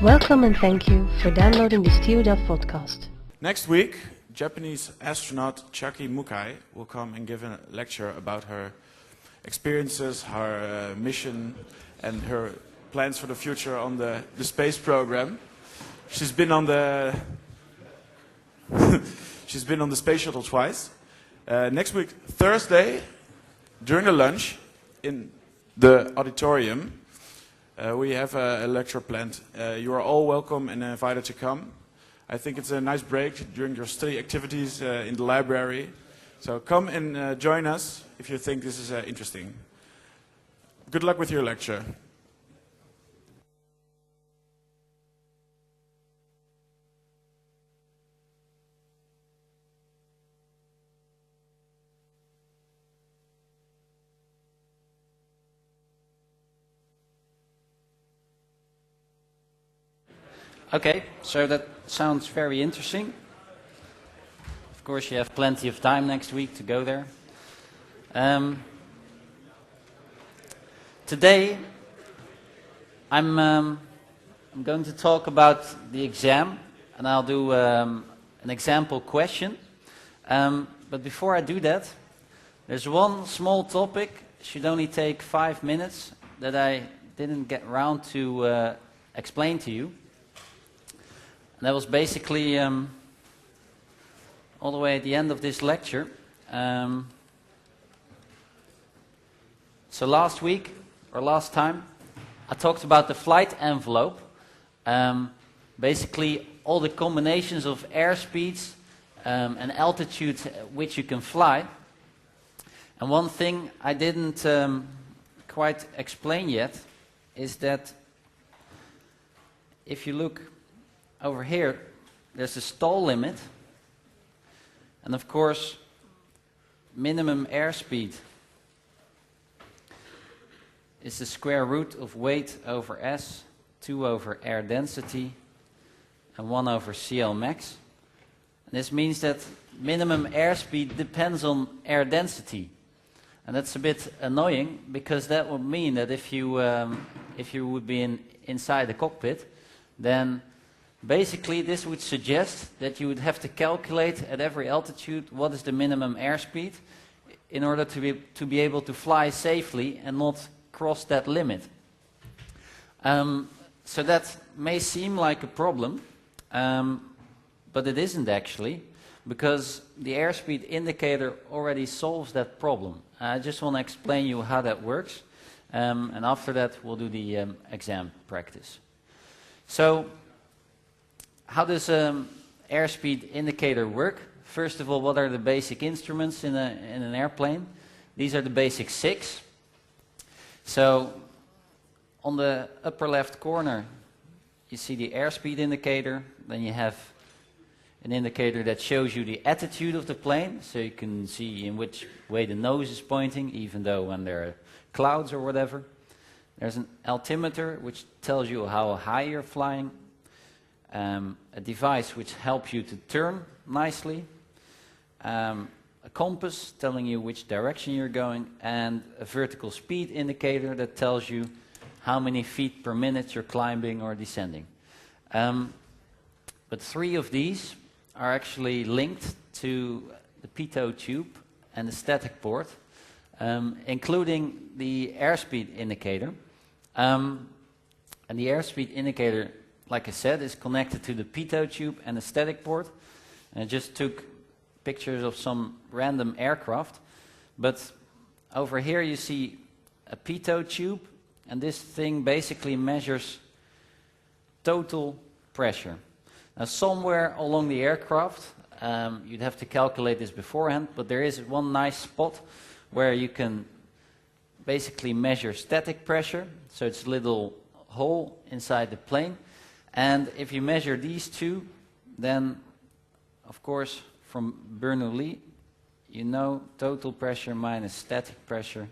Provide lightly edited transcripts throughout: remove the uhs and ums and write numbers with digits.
Welcome and thank you for downloading this TU Delft podcast. Next week, Japanese astronaut Chaki Mukai will come and give a lecture about her experiences, her mission, and her plans for the future on the space program. She's been on the she's been on the space shuttle twice. Next week, Thursday, during the lunch in the auditorium, we have a lecture planned. You are all welcome and invited to come. I think it's a nice break during your study activities in the library. So come and join us if you think this is interesting. Good luck with your lecture. Okay, so that sounds very interesting. Of course, you have plenty of time next week to go there. Today, I'm going to talk about the exam, and I'll do an example question. But before I do that, there's one small topic, should only take 5 minutes, that I didn't get around to explain to you. And that was basically all the way at the end of this lecture. So last week, or last time, I talked about the flight envelope. Basically all the combinations of airspeeds and altitudes at which you can fly. And one thing I didn't quite explain yet is that if you look over here, there's a stall limit, and of course minimum airspeed is the square root of weight over s, 2 over air density, and 1 over CL max. And this means that minimum airspeed depends on air density, and that's a bit annoying, because that would mean that if you would be inside the cockpit, then basically this would suggest that you would have to calculate at every altitude what is the minimum airspeed in order to be able to fly safely and not cross that limit. So that may seem like a problem, but it isn't actually, because the airspeed indicator already solves that problem. I just want to explain you how that works, and after that we'll do the exam practice. So how does airspeed indicator work? First of all, what are the basic instruments in an airplane? These are the basic 6. So on the upper left corner you see the airspeed indicator. Then you have an indicator that shows you the attitude of the plane, so you can see in which way the nose is pointing, even though when there are clouds or whatever. There's an altimeter which tells you how high you're flying. A device which helps you to turn nicely, a compass telling you which direction you're going, and a vertical speed indicator that tells you how many feet per minute you're climbing or descending. But 3 of these are actually linked to the pitot tube and the static port, including the airspeed indicator. And the airspeed indicator, like I said, is connected to the pitot tube and the static port. And I just took pictures of some random aircraft. But over here you see a pitot tube, and this thing basically measures total pressure. Now somewhere along the aircraft, you'd have to calculate this beforehand, but there is one nice spot where you can basically measure static pressure. So it's a little hole inside the plane. And if you measure these 2, then of course from Bernoulli, you know total pressure minus static pressure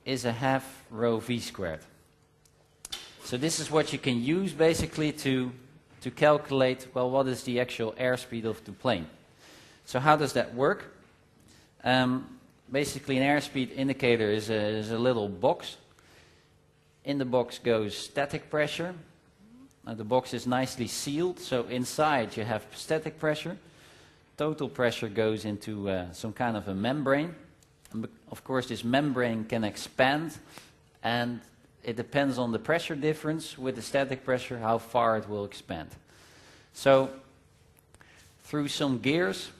is a half rho v squared. So this is what you can use basically to calculate, well, what is the actual airspeed of the plane. So how does that work? Basically an airspeed indicator is a little box. in the box goes static pressure. Now the box is nicely sealed, so inside you have static pressure. Total pressure goes into some kind of a membrane. And of course this membrane can expand, and it depends on the pressure difference with the static pressure how far it will expand. So through some gears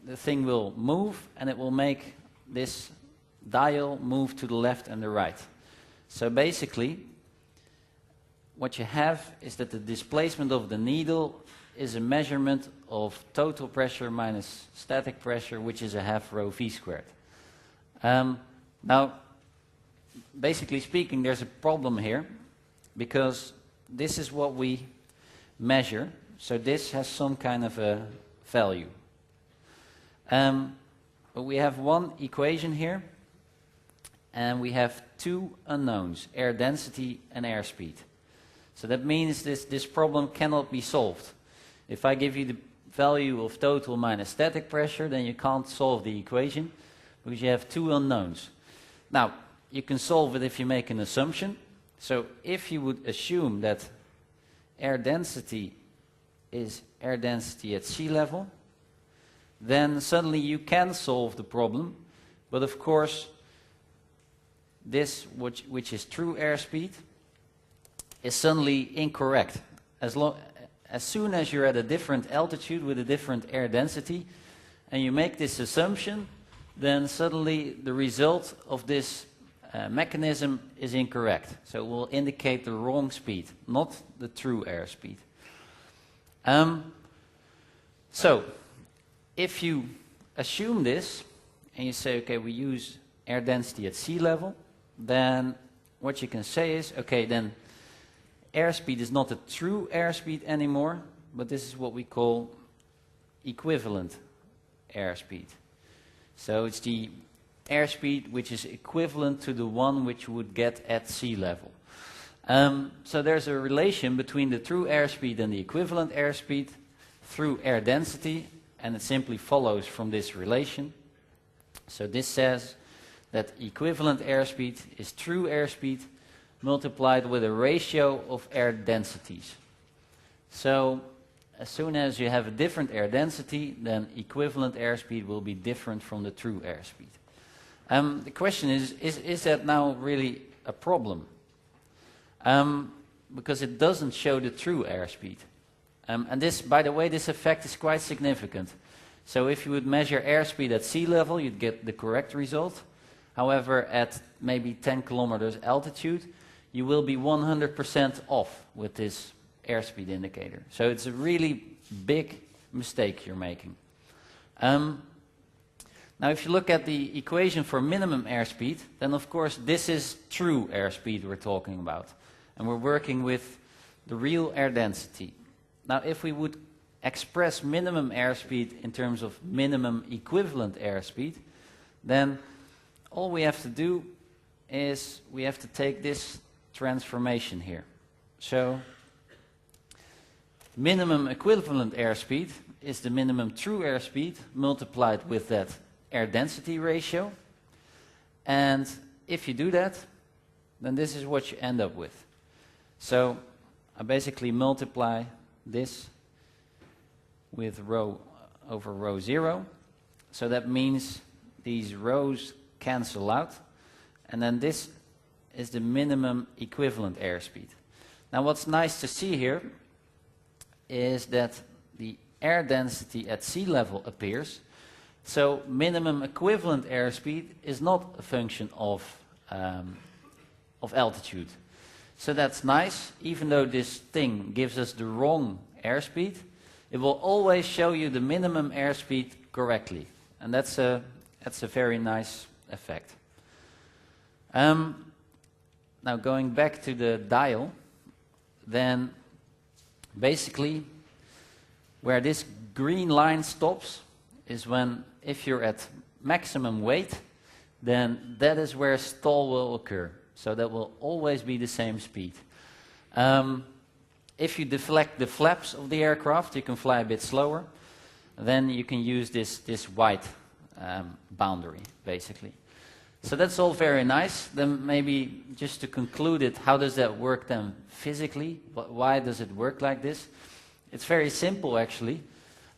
the thing will move, and it will make this dial move to the left and the right. So basically what you have is that the displacement of the needle is a measurement of total pressure minus static pressure, which is a half rho v squared. Now, basically speaking, there's a problem here, because this is what we measure, so this has some kind of a value. But we have one equation here, and we have two unknowns, air density and airspeed. So that means this problem cannot be solved. If I give you the value of total minus static pressure, then you can't solve the equation, because you have two unknowns. Now, you can solve it if you make an assumption. So if you would assume that air density is air density at sea level, then suddenly you can solve the problem. But of course, this, which is true airspeed, is suddenly incorrect. As soon as you're at a different altitude with a different air density, and you make this assumption, then suddenly the result of this mechanism is incorrect. So it will indicate the wrong speed, not the true airspeed. So if you assume this, and you say, okay, we use air density at sea level, then what you can say is, okay, then airspeed is not a true airspeed anymore, but this is what we call equivalent airspeed. So it's the airspeed which is equivalent to the one which you would get at sea level. So there's a relation between the true airspeed and the equivalent airspeed through air density, and it simply follows from this relation. So this says that equivalent airspeed is true airspeed multiplied with a ratio of air densities. So as soon as you have a different air density, then equivalent airspeed will be different from the true airspeed. The question is that now really a problem? Because it doesn't show the true airspeed. And this, by the way, this effect is quite significant. So if you would measure airspeed at sea level, you'd get the correct result. However, at maybe 10 kilometers altitude, you will be 100% off with this airspeed indicator. So it's a really big mistake you're making. Now if you look at the equation for minimum airspeed, then of course this is true airspeed we're talking about. And we're working with the real air density. Now if we would express minimum airspeed in terms of minimum equivalent airspeed, then all we have to do is we have to take this transformation here. So minimum equivalent airspeed is the minimum true airspeed multiplied with that air density ratio. And if you do that, then this is what you end up with. So I basically multiply this with rho over rho 0. So that means these rho's cancel out. And then this is the minimum equivalent airspeed. Now what's nice to see here is that the air density at sea level appears. So minimum equivalent airspeed is not a function of altitude. So that's nice. Even though this thing gives us the wrong airspeed, it will always show you the minimum airspeed correctly. And that's a very nice effect. Now going back to the dial, then basically where this green line stops is when, if you're at maximum weight, then that is where stall will occur. So that will always be the same speed. If you deflect the flaps of the aircraft, you can fly a bit slower. Then you can use this white boundary, basically. So that's all very nice. Then maybe just to conclude it, how does that work then physically? Why does it work like this? It's very simple actually.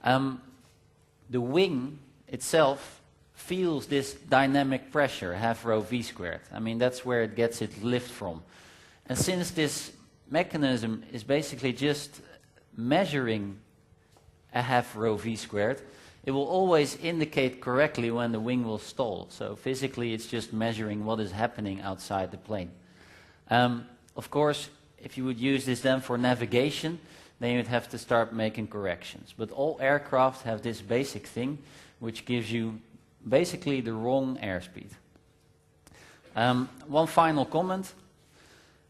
The wing itself feels this dynamic pressure, half rho v squared. I mean, that's where it gets its lift from. And since this mechanism is basically just measuring a half rho v squared, it will always indicate correctly when the wing will stall. So physically it's just measuring what is happening outside the plane. Of course, if you would use this then for navigation, then you'd have to start making corrections. But all aircraft have this basic thing, which gives you basically the wrong airspeed. One final comment.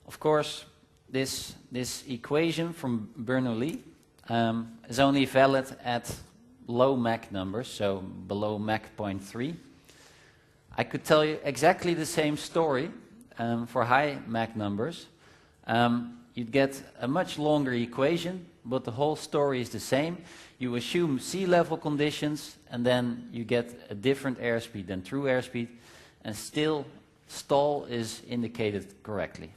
Of course, this equation from Bernoulli is only valid at low Mach numbers, so below Mach 0.3. I could tell you exactly the same story for high Mach numbers. You'd get a much longer equation, but the whole story is the same. You assume sea level conditions, and then you get a different airspeed than true airspeed, and still stall is indicated correctly.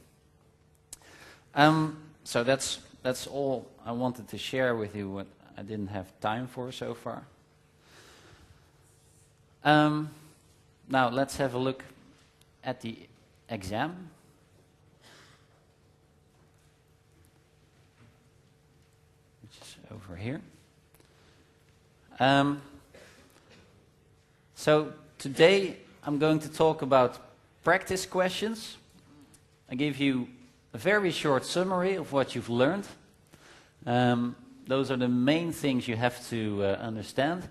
So that's all I wanted to share with you, what I didn't have time for so far. Now let's have a look at the exam. Which is over here. So today I'm going to talk about practice questions. I give you a very short summary of what you've learned. Those are the main things you have to understand.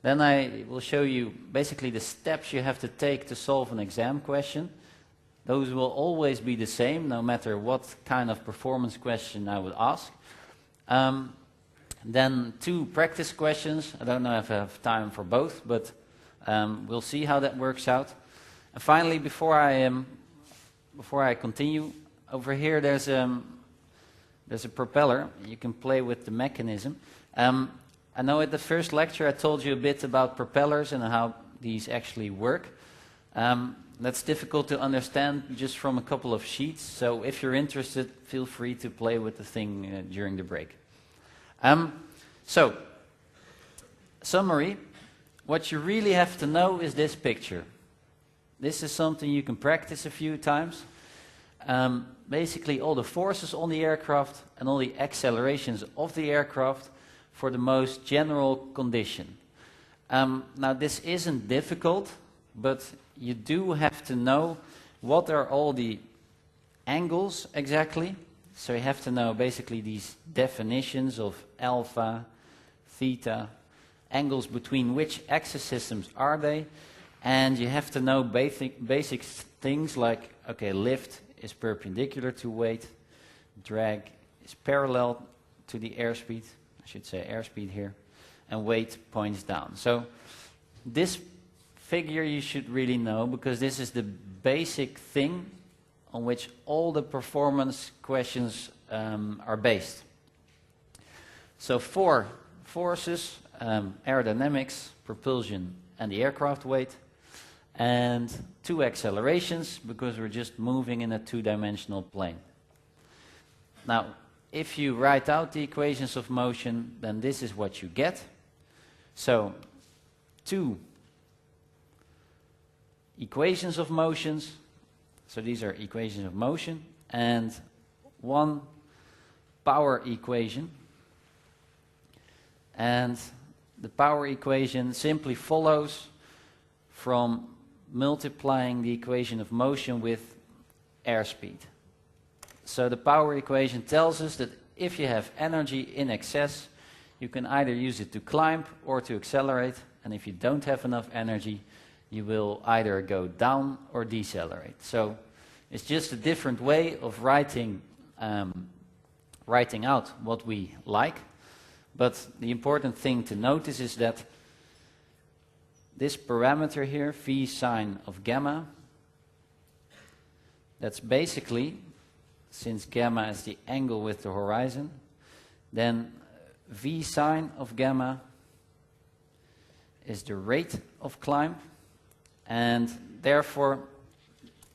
Then I will show you basically the steps you have to take to solve an exam question. Those will always be the same, no matter what kind of performance question I would ask. Then 2 practice questions. I don't know if I have time for both, but we'll see how that works out. And finally, before I continue, over here there's a propeller. You can play with the mechanism. I know at the first lecture I told you a bit about propellers and how these actually work. That's difficult to understand just from a couple of sheets, so if you're interested, feel free to play with the thing during the break. So, summary. What you really have to know is this picture. This is something you can practice a few times. Basically all the forces on the aircraft and all the accelerations of the aircraft for the most general condition. Now this isn't difficult, but you do have to know what are all the angles exactly. So you have to know basically these definitions of alpha, theta, angles between which axis systems are they, and you have to know basic things like, okay, lift is perpendicular to weight, drag is parallel to the airspeed, I should say airspeed here, and weight points down. So this figure you should really know, because this is the basic thing on which all the performance questions are based. So 4 forces, aerodynamics, propulsion, and the aircraft weight, and 2 accelerations, because we're just moving in a 2-dimensional plane. Now, if you write out the equations of motion, then this is what you get. So, 2 equations of motions, so these are equations of motion, and 1 power equation. And the power equation simply follows from multiplying the equation of motion with airspeed. So the power equation tells us that if you have energy in excess, you can either use it to climb or to accelerate, and if you don't have enough energy, you will either go down or decelerate. So it's just a different way of writing out what we like. But the important thing to notice is that this parameter here, v sine of gamma, that's basically, since gamma is the angle with the horizon, then v sine of gamma is the rate of climb, and therefore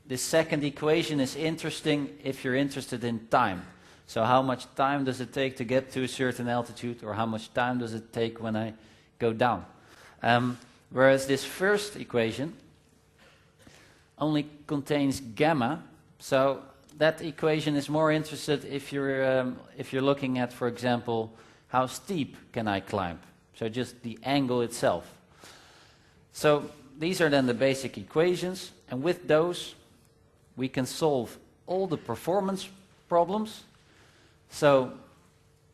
this second equation is interesting if you're interested in time. So how much time does it take to get to a certain altitude, or how much time does it take when I go down? Whereas this first equation only contains gamma, so that equation is more interested if you're looking at, for example, how steep can I climb? So just the angle itself. So these are then the basic equations, and with those we can solve all the performance problems. So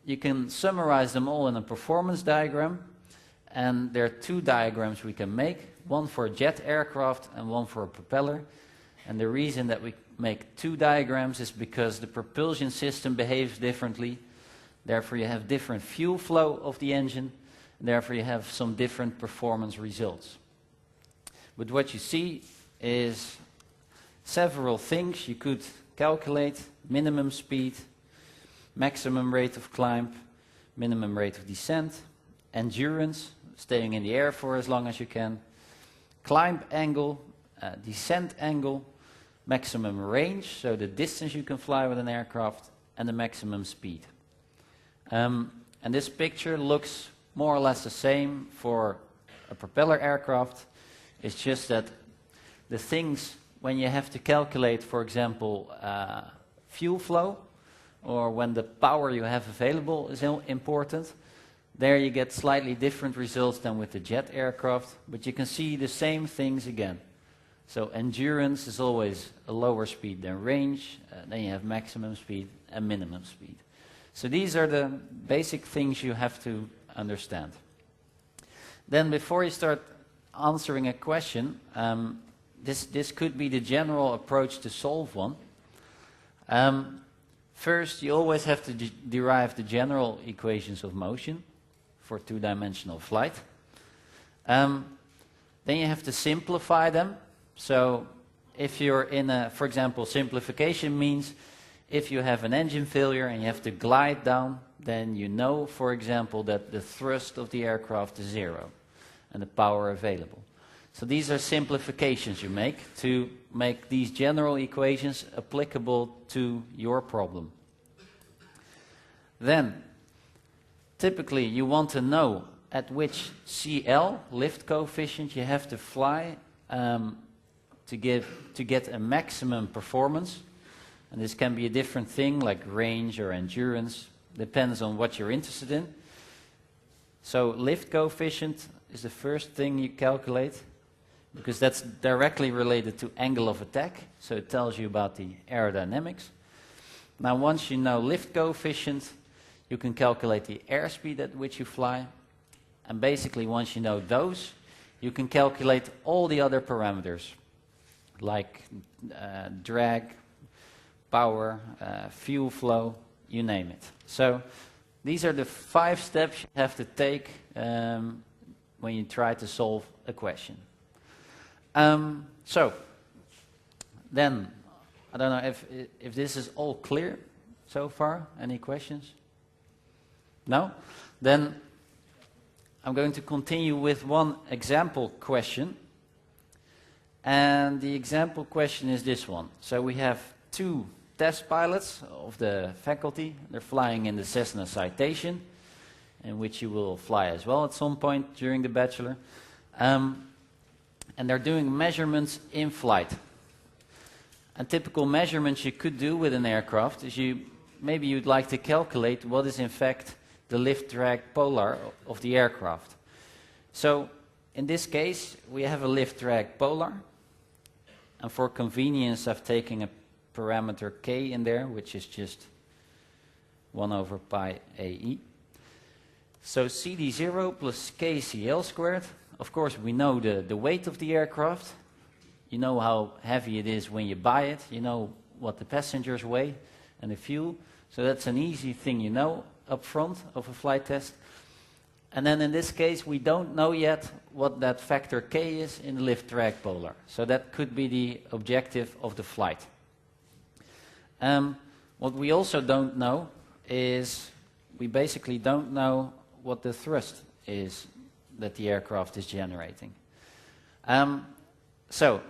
you can summarize them all in a performance diagram, and there are two diagrams we can make, one for a jet aircraft and one for a propeller. And the reason that we make two diagrams is because the propulsion system behaves differently. Therefore you have different fuel flow of the engine, and therefore you have some different performance results. But what you see is several things you could calculate: minimum speed, maximum rate of climb, minimum rate of descent, endurance, staying in the air for as long as you can, climb angle, descent angle, maximum range, so the distance you can fly with an aircraft, and the maximum speed. And this picture looks more or less the same for a propeller aircraft. It's just that the things when you have to calculate, for example, fuel flow, or when the power you have available is important, there you get slightly different results than with the jet aircraft, but you can see the same things again. So endurance is always a lower speed than range, then you have maximum speed and minimum speed. So these are the basic things you have to understand. Then before you start answering a question, this could be the general approach to solve one. First, you always have to derive the general equations of motion for two-dimensional flight. Then you have to simplify them. So if you're in a, for example, simplification means if you have an engine failure and you have to glide down, then you know, for example, that the thrust of the aircraft is 0 and the power available. So these are simplifications you make to make these general equations applicable to your problem. Then, typically you want to know at which CL, lift coefficient, you have to fly to get a maximum performance. And this can be a different thing like range or endurance, depends on what you're interested in. So lift coefficient is the first thing you calculate, because that's directly related to angle of attack, so it tells you about the aerodynamics. Now once you know lift coefficient, you can calculate the airspeed at which you fly, and basically once you know those, you can calculate all the other parameters, like drag, power, fuel flow, you name it. So these are the 5 steps you have to take when you try to solve a question. So then, I don't know if this is all clear so far. Any questions? No? Then I'm going to continue with one example question. And the example question is this one. So we have 2 test pilots of the faculty. They're flying in the Cessna Citation, in which you will fly as well at some point during the bachelor. And they're doing measurements in flight. And typical measurements you could do with an aircraft is maybe you'd like to calculate what is in fact the lift-drag polar of the aircraft. So in this case we have a lift-drag polar, and for convenience I've taken a parameter k in there, which is just 1 over pi AE. So CD0 plus KCL squared. Of course we know the weight of the aircraft. You know how heavy it is when you buy it. You know what the passengers weigh and the fuel. So that's an easy thing you know up front of a flight test. And then in this case we don't know yet what that factor k is in the lift-drag polar. So that could be the objective of the flight. What we also don't know is we basically don't know what the thrust is that the aircraft is generating. So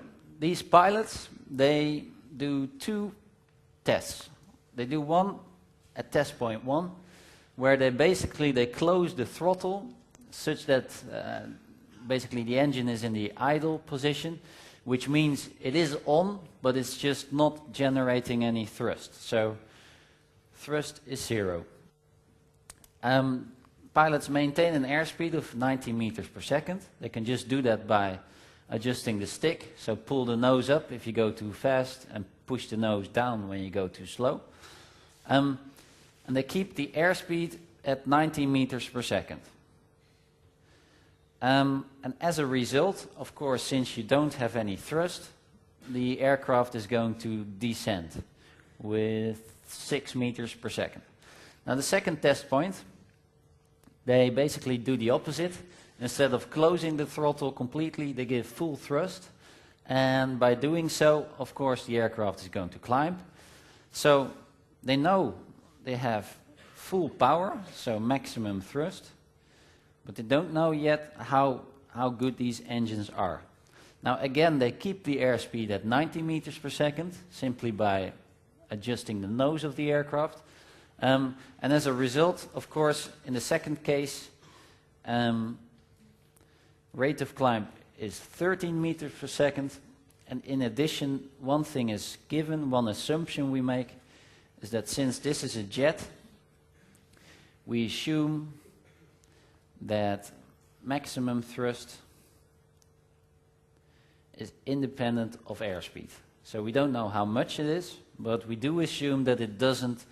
these pilots, they do 2 tests. They do one at test point 1, where they close the throttle such that basically the engine is in the idle position, which means it is on, but it's just not generating any thrust. So thrust is 0. Pilots maintain an airspeed of 90 meters per second. They can just do that by adjusting the stick. So pull the nose up if you go too fast and push the nose down when you go too slow. And they keep the airspeed at 90 meters per second. And as a result, of course, since you don't have any thrust, the aircraft is going to descend with 6 meters per second. Now the second test point, they basically do the opposite. Instead of closing the throttle completely, they give full thrust. And by doing so, of course, the aircraft is going to climb. So they know they have full power, so maximum thrust. But they don't know yet how good these engines are. Now again, they keep the airspeed at 90 meters per second, simply by adjusting the nose of the aircraft. And as a result, of course, in the second case, rate of climb is 13 meters per second. And in addition, one thing is given, one assumption we make, is that since this is a jet, we assume that maximum thrust is independent of airspeed. So we don't know how much it is, but we do assume that it doesn't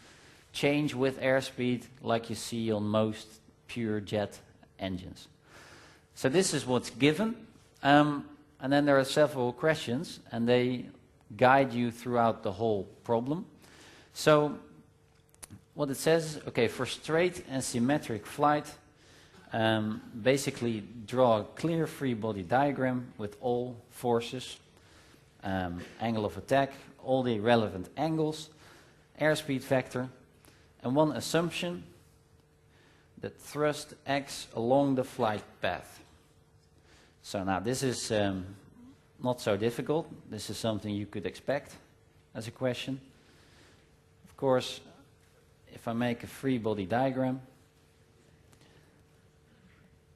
change with airspeed like you see on most pure jet engines. So this is what's given, and then there are several questions, and they guide you throughout the whole problem. So what it says, okay, for straight and symmetric flight, basically draw a clear free body diagram with all forces, angle of attack, all the relevant angles, airspeed vector, and one assumption that thrust acts along the flight path. So now this is not so difficult. This is something you could expect as a question. Of course, if I make a free body diagram,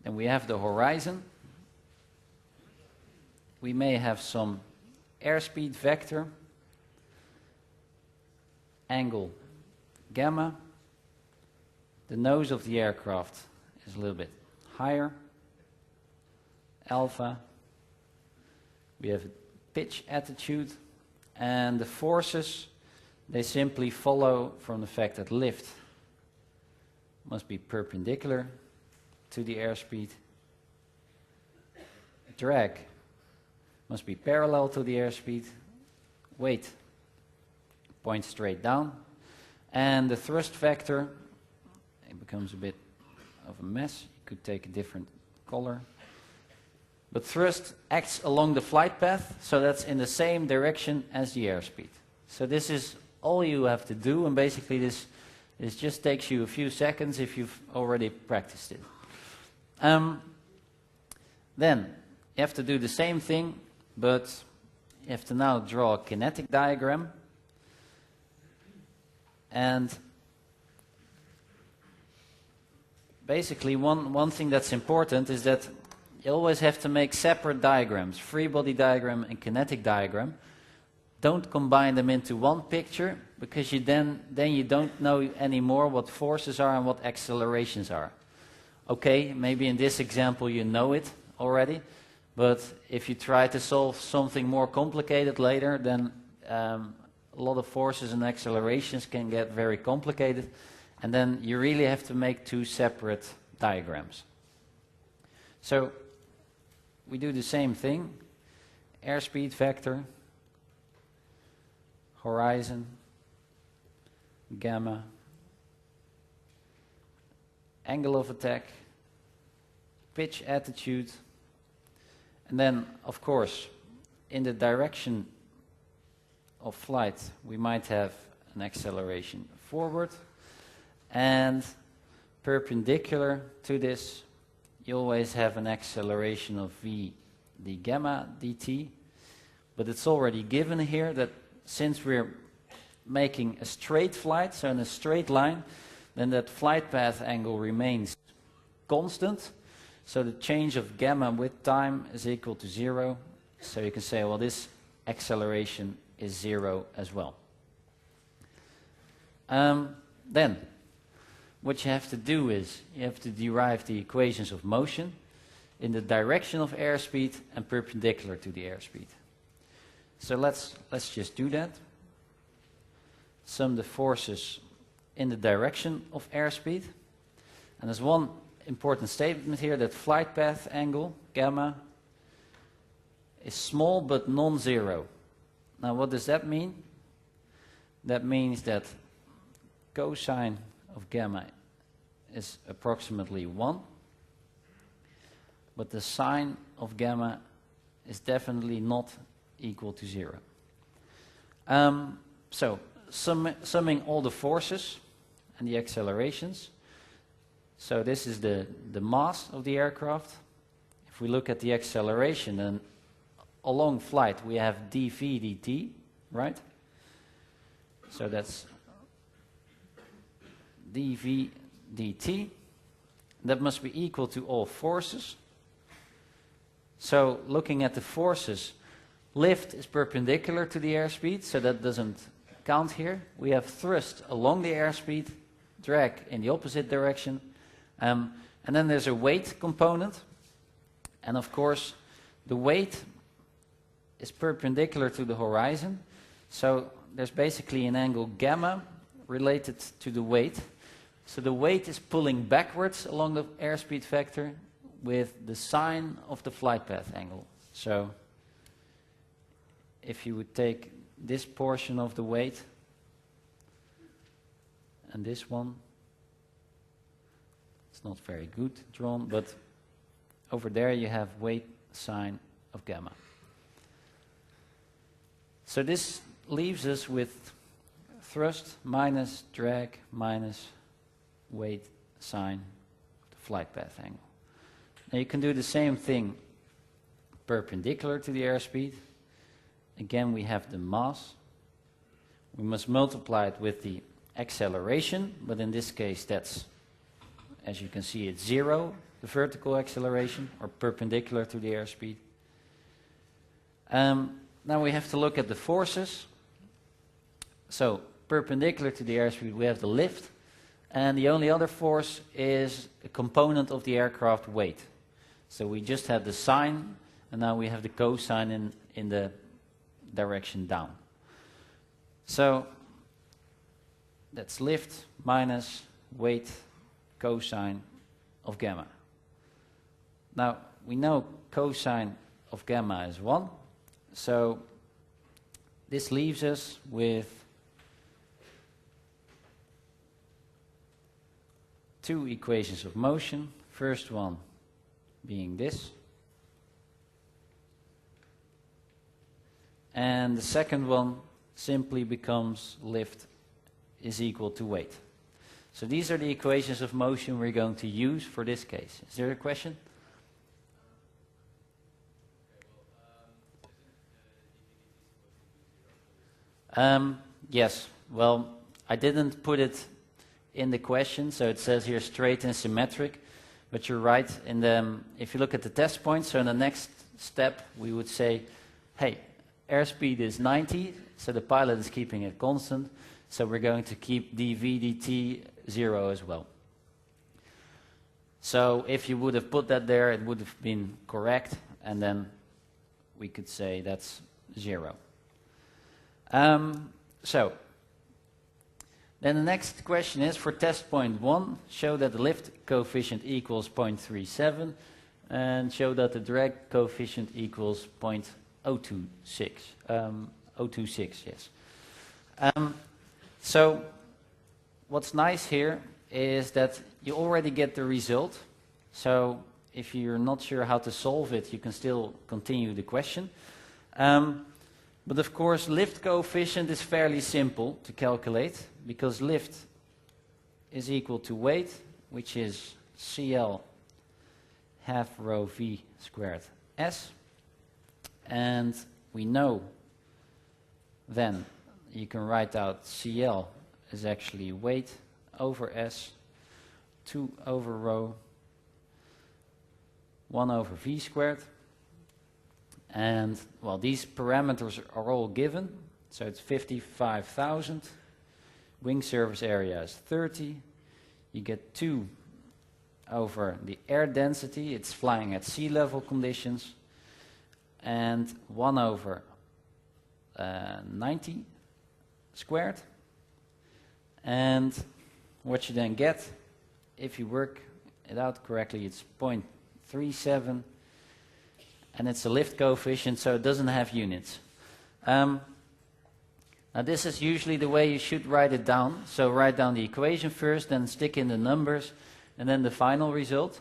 then we have the horizon. We may have some airspeed vector, angle gamma. The nose of the aircraft is a little bit higher, alpha. We have a pitch attitude, and the forces, they simply follow from the fact that lift must be perpendicular to the airspeed. Drag must be parallel to the airspeed. Weight points straight down. And the thrust vector, it becomes a bit of a mess. You could take a different color. But thrust acts along the flight path, so that's in the same direction as the airspeed. So this is all you have to do, and basically this just takes you a few seconds if you've already practiced it. Then you have to do the same thing, but you have to now draw a kinetic diagram. And basically one thing that's important is that you always have to make separate diagrams, free body diagram and kinetic diagram. Don't combine them into one picture, because then you don't know anymore what forces are and what accelerations are. Okay, maybe in this example you know it already, but if you try to solve something more complicated later, then a lot of forces and accelerations can get very complicated, and then you really have to make 2 separate diagrams. So we do the same thing, airspeed vector, horizon, gamma, angle of attack, pitch attitude, and then of course in the direction of flight we might have an acceleration forward, and perpendicular to this you always have an acceleration of v d gamma dt, but it's already given here that since we're making a straight flight, so in a straight line, then that flight path angle remains constant. So the change of gamma with time is equal to 0. So you can say, well, this acceleration is 0 as well. Then, what you have to do is, you have to derive the equations of motion in the direction of airspeed and perpendicular to the airspeed. So let's just do that. Sum the forces in the direction of airspeed. And there's one important statement here, that flight path angle, gamma, is small but non-zero. Now what does that mean? That means that cosine of gamma is approximately 1, but the sine of gamma is definitely not equal to 0. So summing all the forces and the accelerations. So this is the mass of the aircraft. If we look at the acceleration, then along flight we have dv dt, right? So that's dv dt. That must be equal to all forces. So looking at the forces, lift is perpendicular to the airspeed, so that doesn't count here. We have thrust along the airspeed, drag in the opposite direction, and then there's a weight component. And of course, the weight is perpendicular to the horizon, so there's basically an angle gamma related to the weight. So the weight is pulling backwards along the airspeed vector with the sine of the flight path angle. So if you would take this portion of the weight and this one, it's not very good drawn, but over there you have weight sine of gamma. So this leaves us with thrust minus drag minus weight sine of the flight path angle. Now you can do the same thing perpendicular to the airspeed. Again, we have the mass. We must multiply it with the acceleration, but in this case that's, as you can see, it's 0, the vertical acceleration, or perpendicular to the airspeed. Now we have to look at the forces. So perpendicular to the airspeed we have the lift, and the only other force is a component of the aircraft weight. So we just had the sine, and now we have the cosine in the direction down. So that's lift minus weight cosine of gamma. Now we know cosine of gamma is 1, so this leaves us with two equations of motion. First one being this, and the second one simply becomes lift is equal to weight. So these are the equations of motion we're going to use for this case. Is there a question? Yes, well, I didn't put it in the question, so it says here straight and symmetric, but you're right. If you look at the test points, so in the next step we would say, hey, airspeed is 90, so the pilot is keeping it constant, so we're going to keep dv dt 0 as well. So if you would have put that there, it would have been correct, and then we could say that's 0. So then the next question is, for test point 1, show that the lift coefficient equals 0.37 and show that the drag coefficient equals 0.026. 026, yes. So what's nice here is that you already get the result. So if you're not sure how to solve it, you can still continue the question. But of course, lift coefficient is fairly simple to calculate, because lift is equal to weight, which is CL half rho V squared S. And we know then you can write out CL is actually weight over S, 2 over rho, 1 over V squared. And, well, these parameters are all given. So it's 55,000. Wing surface area is 30. You get 2 over the air density. It's flying at sea level conditions. And 1 over 90 squared. And what you then get, if you work it out correctly, it's 0.37. And it's a lift coefficient, so it doesn't have units. Now this is usually the way you should write it down. So write down the equation first, then stick in the numbers, and then the final result.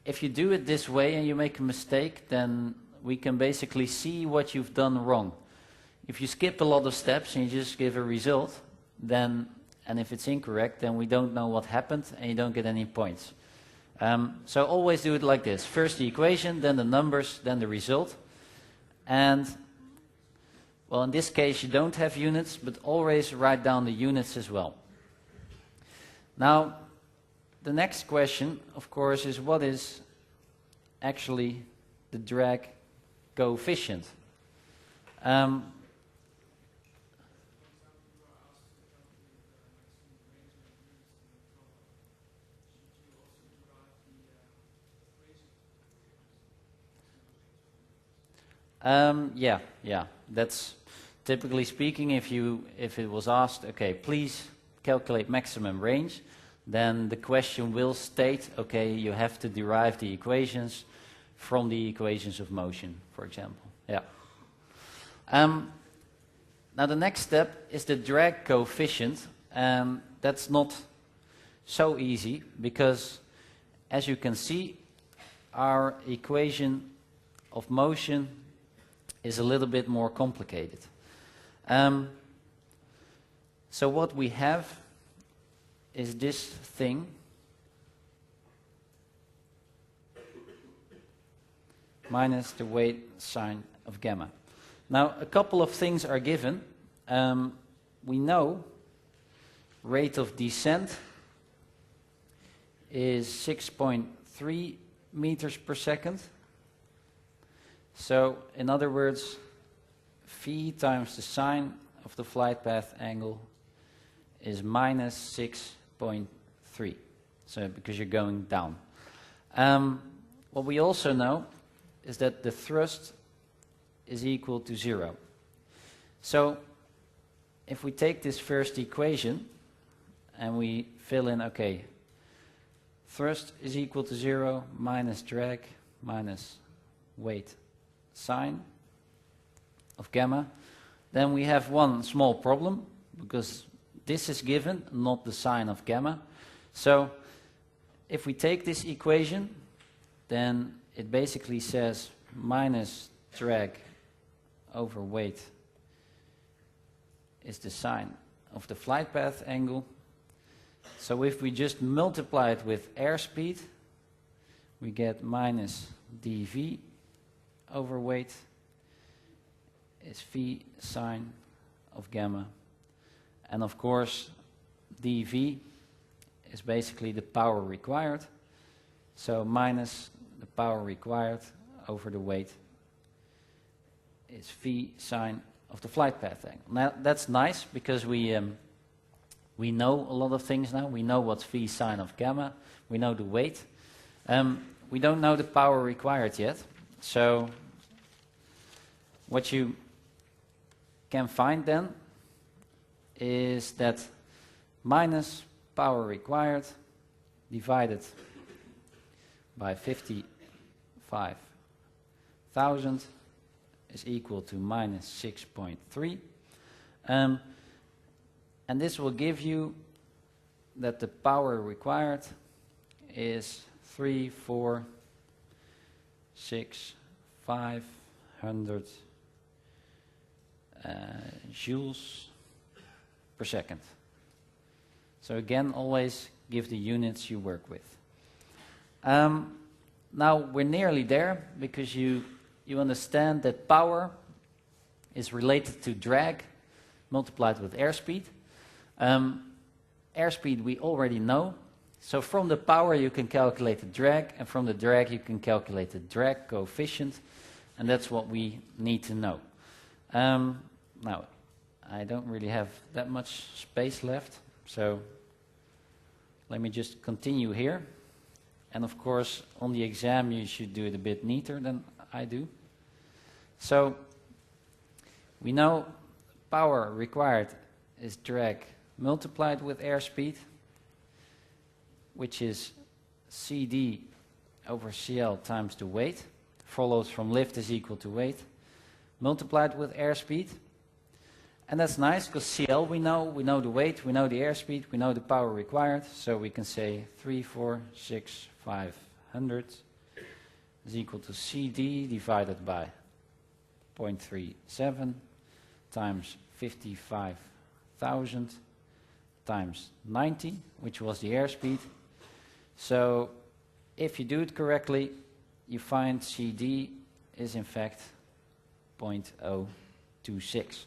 If you do it this way and you make a mistake, then we can basically see what you've done wrong. If you skip a lot of steps and you just give a result, then, and if it's incorrect, then we don't know what happened and you don't get any points. So always do it like this. First the equation, then the numbers, then the result. And, well, in this case you don't have units, but always write down the units as well. Now, the next question, of course, is what is actually the drag coefficient? Yeah. That's typically speaking. If it was asked, okay, please calculate maximum range, then the question will state, okay, you have to derive the equations from the equations of motion, for example. Yeah. Now the next step is the drag coefficient. That's not so easy because, as you can see, our equation of motion is a little bit more complicated. So what we have is this thing minus the weight sine of gamma. Now a couple of things are given. We know rate of descent is 6.3 meters per second. So, in other words, phi times the sine of the flight path angle is minus 6.3. So, because you're going down. What we also know is that the thrust is equal to 0. So, if we take this first equation and we fill in, okay, thrust is equal to 0 minus drag minus weight sine of gamma, then we have one small problem because this is given, not the sine of gamma. So if we take this equation, then it basically says minus drag over weight is the sine of the flight path angle. So if we just multiply it with airspeed, we get minus dv over weight is phi sine of gamma. And of course, dv is basically the power required. So minus the power required over the weight is phi sine of the flight path angle. Now that's nice because we know a lot of things now. We know what's phi sine of gamma. We know the weight. We don't know the power required yet. So what you can find then is that minus power required divided by 55,000 is equal to minus 6.3. And this will give you that the power required is 500 joules per second. So again, always give the units you work with. Now we're nearly there because you understand that power is related to drag multiplied with airspeed. Airspeed we already know. So from the power you can calculate the drag, and from the drag you can calculate the drag coefficient, and that's what we need to know. Now, I don't really have that much space left, so let me just continue here. And of course, on the exam you should do it a bit neater than I do. So, we know power required is drag multiplied with airspeed, which is CD over CL times the weight, follows from lift is equal to weight, multiplied with airspeed. And that's nice, because CL we know the weight, we know the airspeed, we know the power required, so we can say 346,500 is equal to CD divided by 0.37 times 55,000 times 90, which was the airspeed. So if you do it correctly, you find CD is in fact 0.026.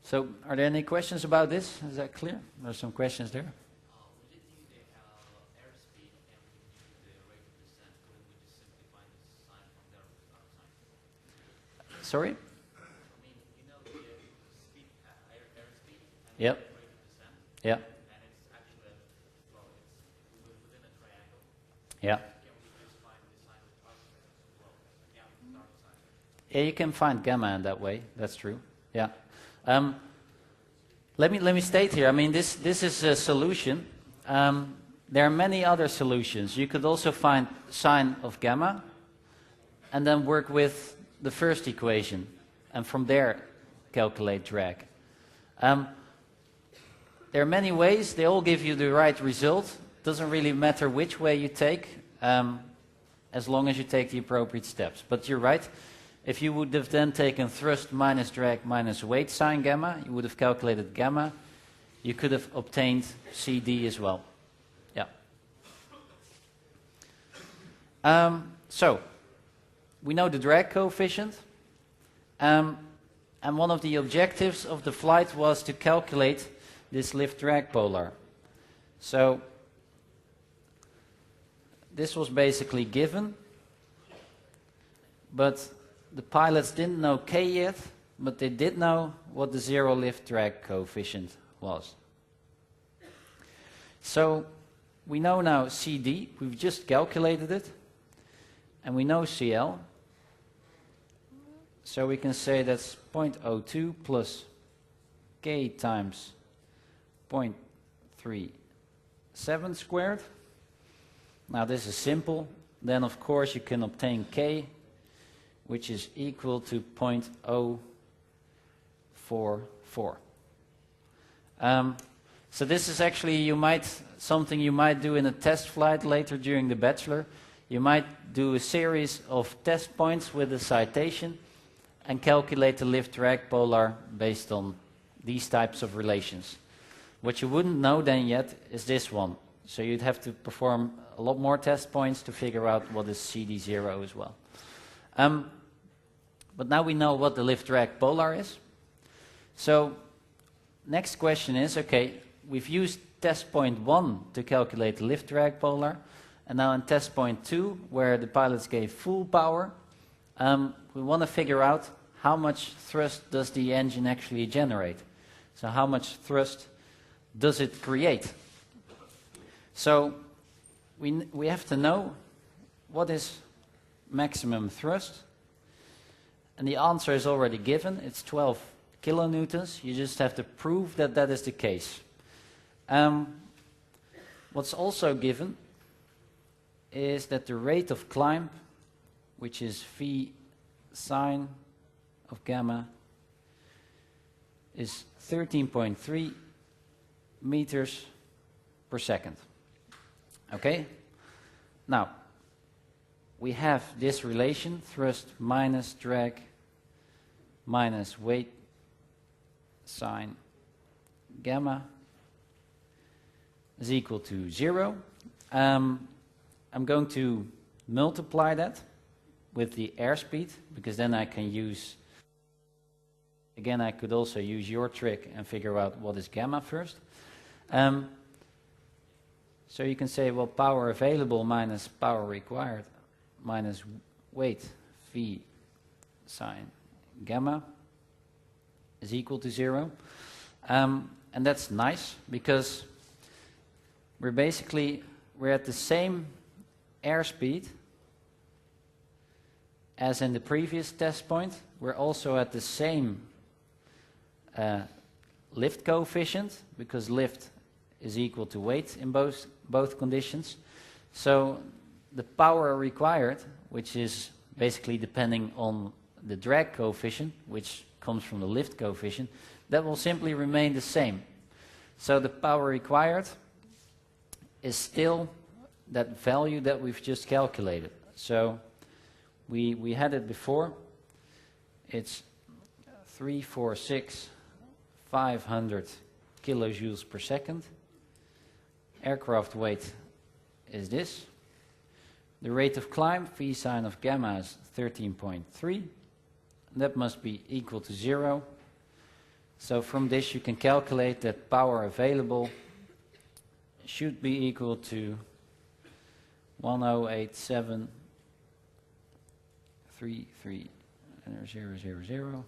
So are there any questions about this? Is that clear? There are some questions there. We didn't use the airspeed and we knew the rate of descent. Couldn't we just simply find the sign from there without sign? Sorry? I mean, you know the speed, airspeed and Yep. the rate of descent. Yeah. And it's actually, well, it's within a triangle. Yeah. Can we just find the sign with us as well? Yeah, without the sign. Yeah, you can find gamma in that way. That's true. Yeah. Let me state here. I mean, this is a solution. There are many other solutions. You could also find sine of gamma, and then work with the first equation, and from there calculate drag. There are many ways. They all give you the right result. Doesn't really matter which way you take, as long as you take the appropriate steps. But you're right. If you would have then taken thrust minus drag minus weight sine gamma, you would have calculated gamma. You could have obtained CD as well. Yeah. So, we know the drag coefficient. And one of the objectives of the flight was to calculate this lift-drag polar. So, this was basically given, but the pilots didn't know K yet, but they did know what the zero lift drag coefficient was. So we know now CD, we've just calculated it, and we know CL. So we can say that's 0.02 plus K times 0.37 squared. Now this is simple. Then of course you can obtain K, which is equal to 0.044. So this is actually something you might do in a test flight later during the bachelor. You might do a series of test points with a citation and calculate the lift-drag polar based on these types of relations. What you wouldn't know then yet is this one. So you'd have to perform a lot more test points to figure out what is CD0 as well. But now we know what the lift-drag polar is. So next question is, okay, we've used test point 1 to calculate the lift-drag polar, and now in test point 2, where the pilots gave full power, we want to figure out how much thrust does the engine actually generate. So how much thrust does it create? So we have to know what is maximum thrust. And the answer is already given. It's 12 kilonewtons. You just have to prove that that is the case. What's also given is that the rate of climb, which is V sine of gamma, is 13.3 meters per second. Okay? Now, we have this relation, thrust minus drag minus weight sine gamma is equal to 0. I'm going to multiply that with the airspeed, because then I can use, again, I could also use your trick and figure out what is gamma first. So you can say, well, power available minus power required minus weight V sine gamma is equal to 0. And that's nice, because we're at the same airspeed as in the previous test point. We're also at the same lift coefficient, because lift is equal to weight in both conditions. So the power required, which is basically depending on the drag coefficient, which comes from the lift coefficient, that will simply remain the same. So the power required is still that value that we've just calculated. So we had it before. It's 346,500 kilojoules per second. Aircraft weight is this. The rate of climb, V sine of gamma, is 13.3. That must be equal to 0. So from this you can calculate that power available should be equal to 1087.3300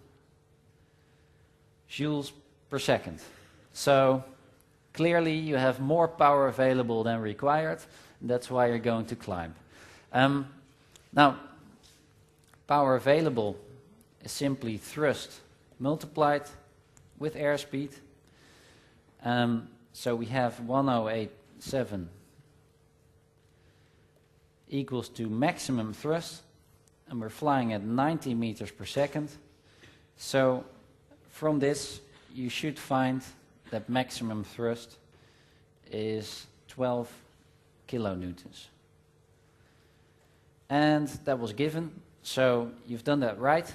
joules per second. So clearly you have more power available than required. That's why you're going to climb. Now, power available is simply thrust multiplied with airspeed. So we have 1087 equals to maximum thrust, and we're flying at 90 meters per second. So from this you should find that maximum thrust is 12 kilonewtons. And that was given, so you've done that right,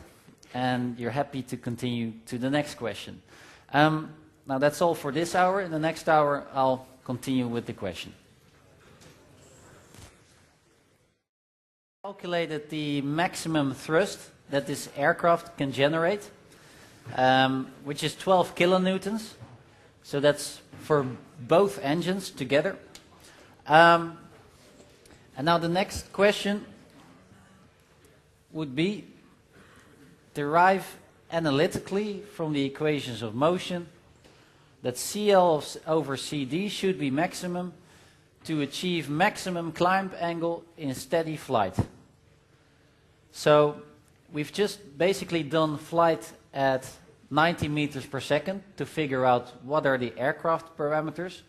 and you're happy to continue to the next question. Now that's all for this hour. In the next hour I'll continue with the question. Calculated the maximum thrust that this aircraft can generate, which is 12 kilonewtons. So that's for both engines together. And now the next question would be derive analytically from the equations of motion that CL over CD should be maximum to achieve maximum climb angle in steady flight. So we've just basically done flight at 90 meters per second to figure out what are the aircraft parameters.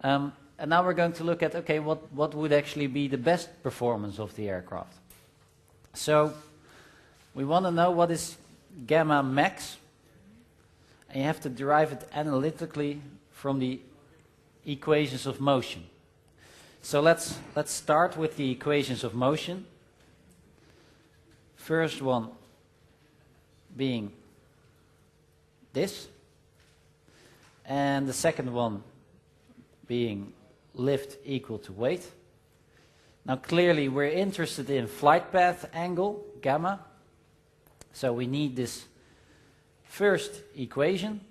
And now we're going to look at, okay, what would actually be the best performance of the aircraft. So we want to know what is gamma max, and you have to derive it analytically from the equations of motion. So let's start with the equations of motion. First one being this, and the second one being lift equal to weight. Now clearly we're interested in flight path angle, gamma, so we need this first equation,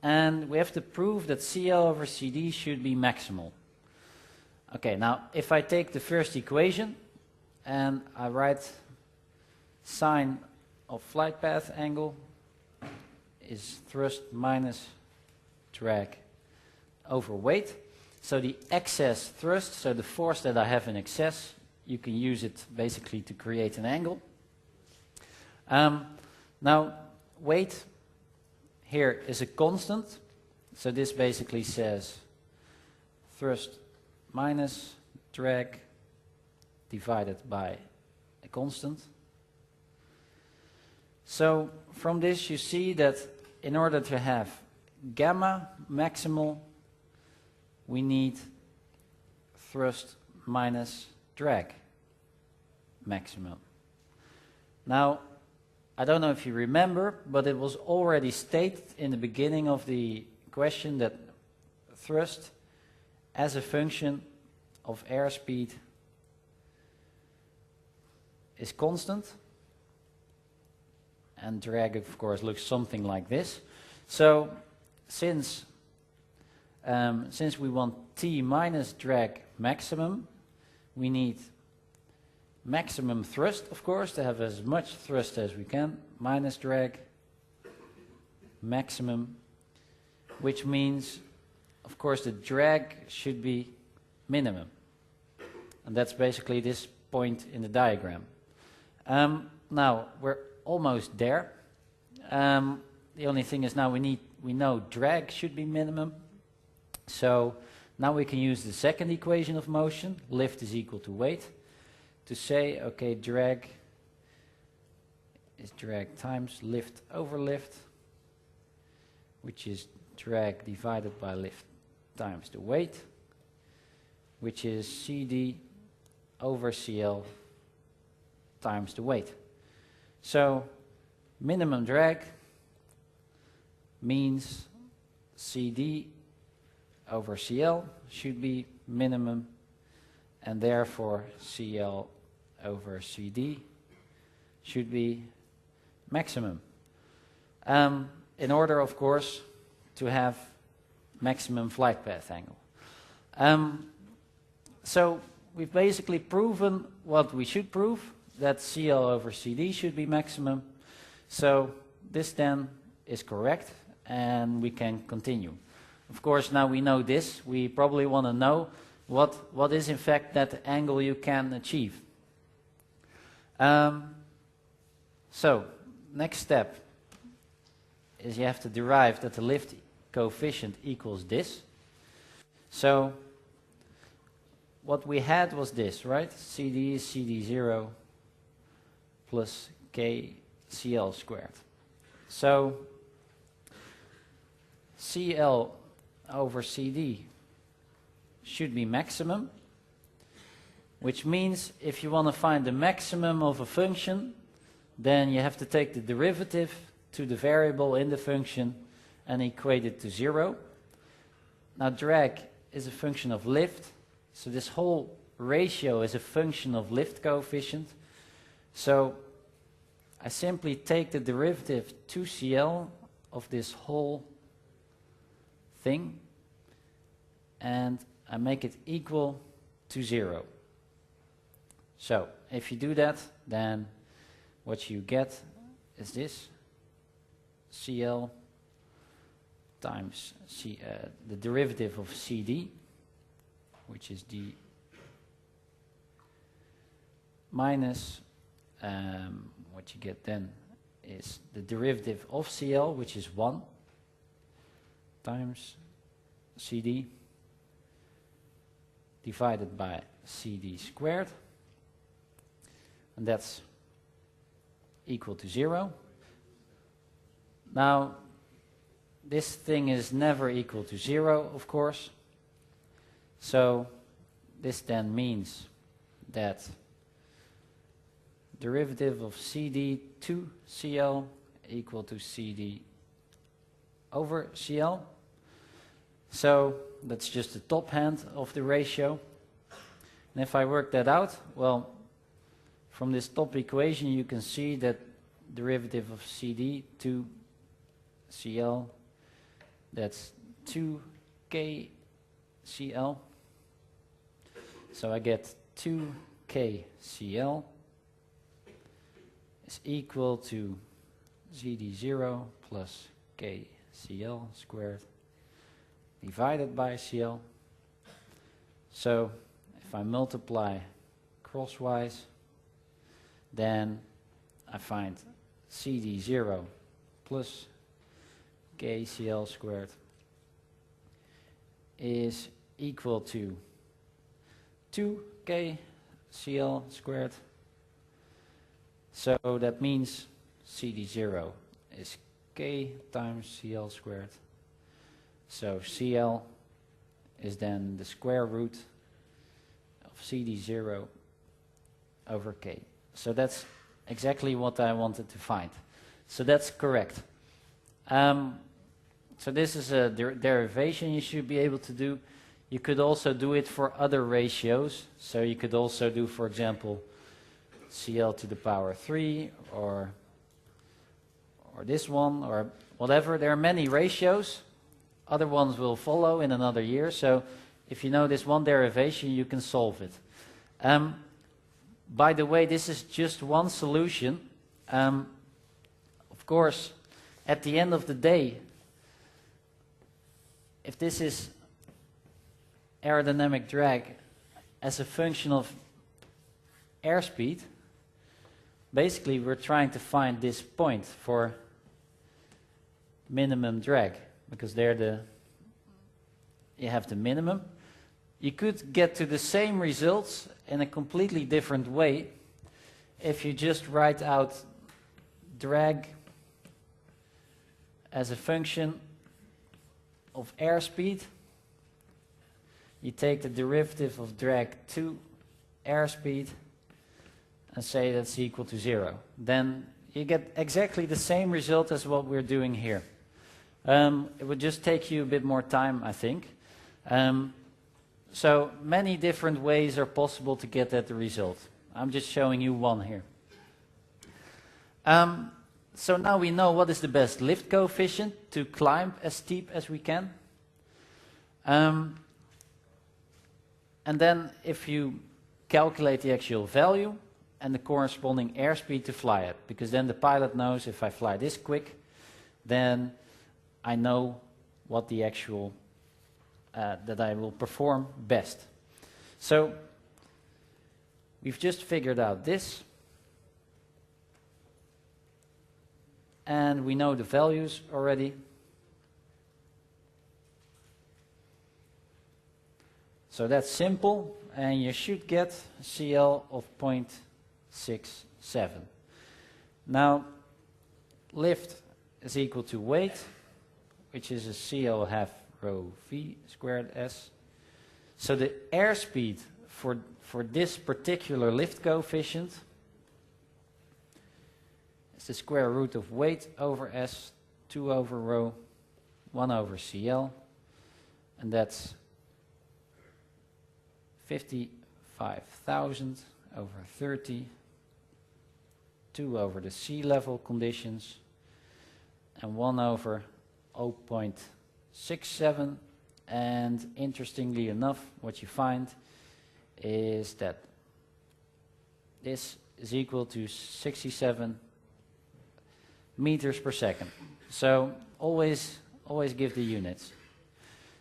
and we have to prove that CL over CD should be maximal. Okay, now if I take the first equation and I write sine of flight path angle is thrust minus drag over weight. So the excess thrust, so the force that I have in excess, you can use it basically to create an angle. Now weight here is a constant, so this basically says thrust minus drag divided by a constant. So from this you see that in order to have gamma maximal, we need thrust minus drag maximum. Now, I don't know if you remember, but it was already stated in the beginning of the question that thrust as a function of airspeed is constant, and drag of course looks something like this. So since we want T minus drag maximum, we need maximum thrust, of course, to have as much thrust as we can, minus drag maximum, which means, of course, the drag should be minimum. And that's basically this point in the diagram. Now, we're almost there. The only thing is now we know drag should be minimum. So now we can use the second equation of motion, lift is equal to weight, to say, okay, drag is drag times lift over lift, which is drag divided by lift times the weight, which is CD over CL times the weight. So minimum drag means CD over CL should be minimum, and therefore CL over CD should be maximum. In order, of course, to have maximum flight path angle. So we've basically proven what we should prove, that CL over CD should be maximum. So this then is correct, and we can continue. Of course, now we know this, we probably want to know what is in fact that angle you can achieve. So, next step is you have to derive that the lift coefficient equals this. So, what we had was this, right? CD is CD0 plus KCL squared. So, CL over CD should be maximum, which means if you want to find the maximum of a function, then you have to take the derivative to the variable in the function and equate it to 0. Now drag is a function of lift, so this whole ratio is a function of lift coefficient. So I simply take the derivative to CL of this whole thing, and I make it equal to 0. So if you do that, then what you get is this, CL times the derivative of CD, which is D, minus what you get then is the derivative of CL, which is 1, times CD divided by CD squared, and that's equal to 0. Now this thing is never equal to 0, of course, so this then means that derivative of CD to CL equal to CD over CL. So that's just the top hand of the ratio. And if I work that out, well, from this top equation you can see that derivative of CD to CL, that's 2KCL. So I get 2KCL is equal to CD0 plus KCL squared divided by CL. So if I multiply crosswise, then I find CD0 plus KCL squared is equal to 2KCL squared. So that means CD0 is K times CL squared. So CL is then the square root of CD0 over K. So that's exactly what I wanted to find. So that's correct. So this is a derivation you should be able to do. You could also do it for other ratios. So you could also do, for example, CL to the power 3 or this one or whatever. There are many ratios. Other ones will follow in another year. So if you know this one derivation, you can solve it. By the way, this is just one solution. Of course, at the end of the day, if this is aerodynamic drag as a function of airspeed, basically we're trying to find this point for minimum drag, because there you have the minimum. You could get to the same results in a completely different way if you just write out drag as a function of airspeed. You take the derivative of drag to airspeed and say that's equal to 0. Then you get exactly the same result as what we're doing here. It would just take you a bit more time, I think. So many different ways are possible to get at the result. I'm just showing you one here. So now we know what is the best lift coefficient to climb as steep as we can. And then if you calculate the actual value and the corresponding airspeed to fly at, because then the pilot knows if I fly this quick, then I know what the actual that I will perform best. So we've just figured out this, and we know the values already. So that's simple, and you should get a CL of 0.67. Now, lift is equal to weight, which is a CL half rho V squared S. So the airspeed for this particular lift coefficient is the square root of weight over S, 2 over rho, 1 over CL, and that's 55,000 over 30, 2 over the sea level conditions, and 1 over 0.67. And interestingly enough, what you find is that this is equal to 67 meters per second. So always give the units.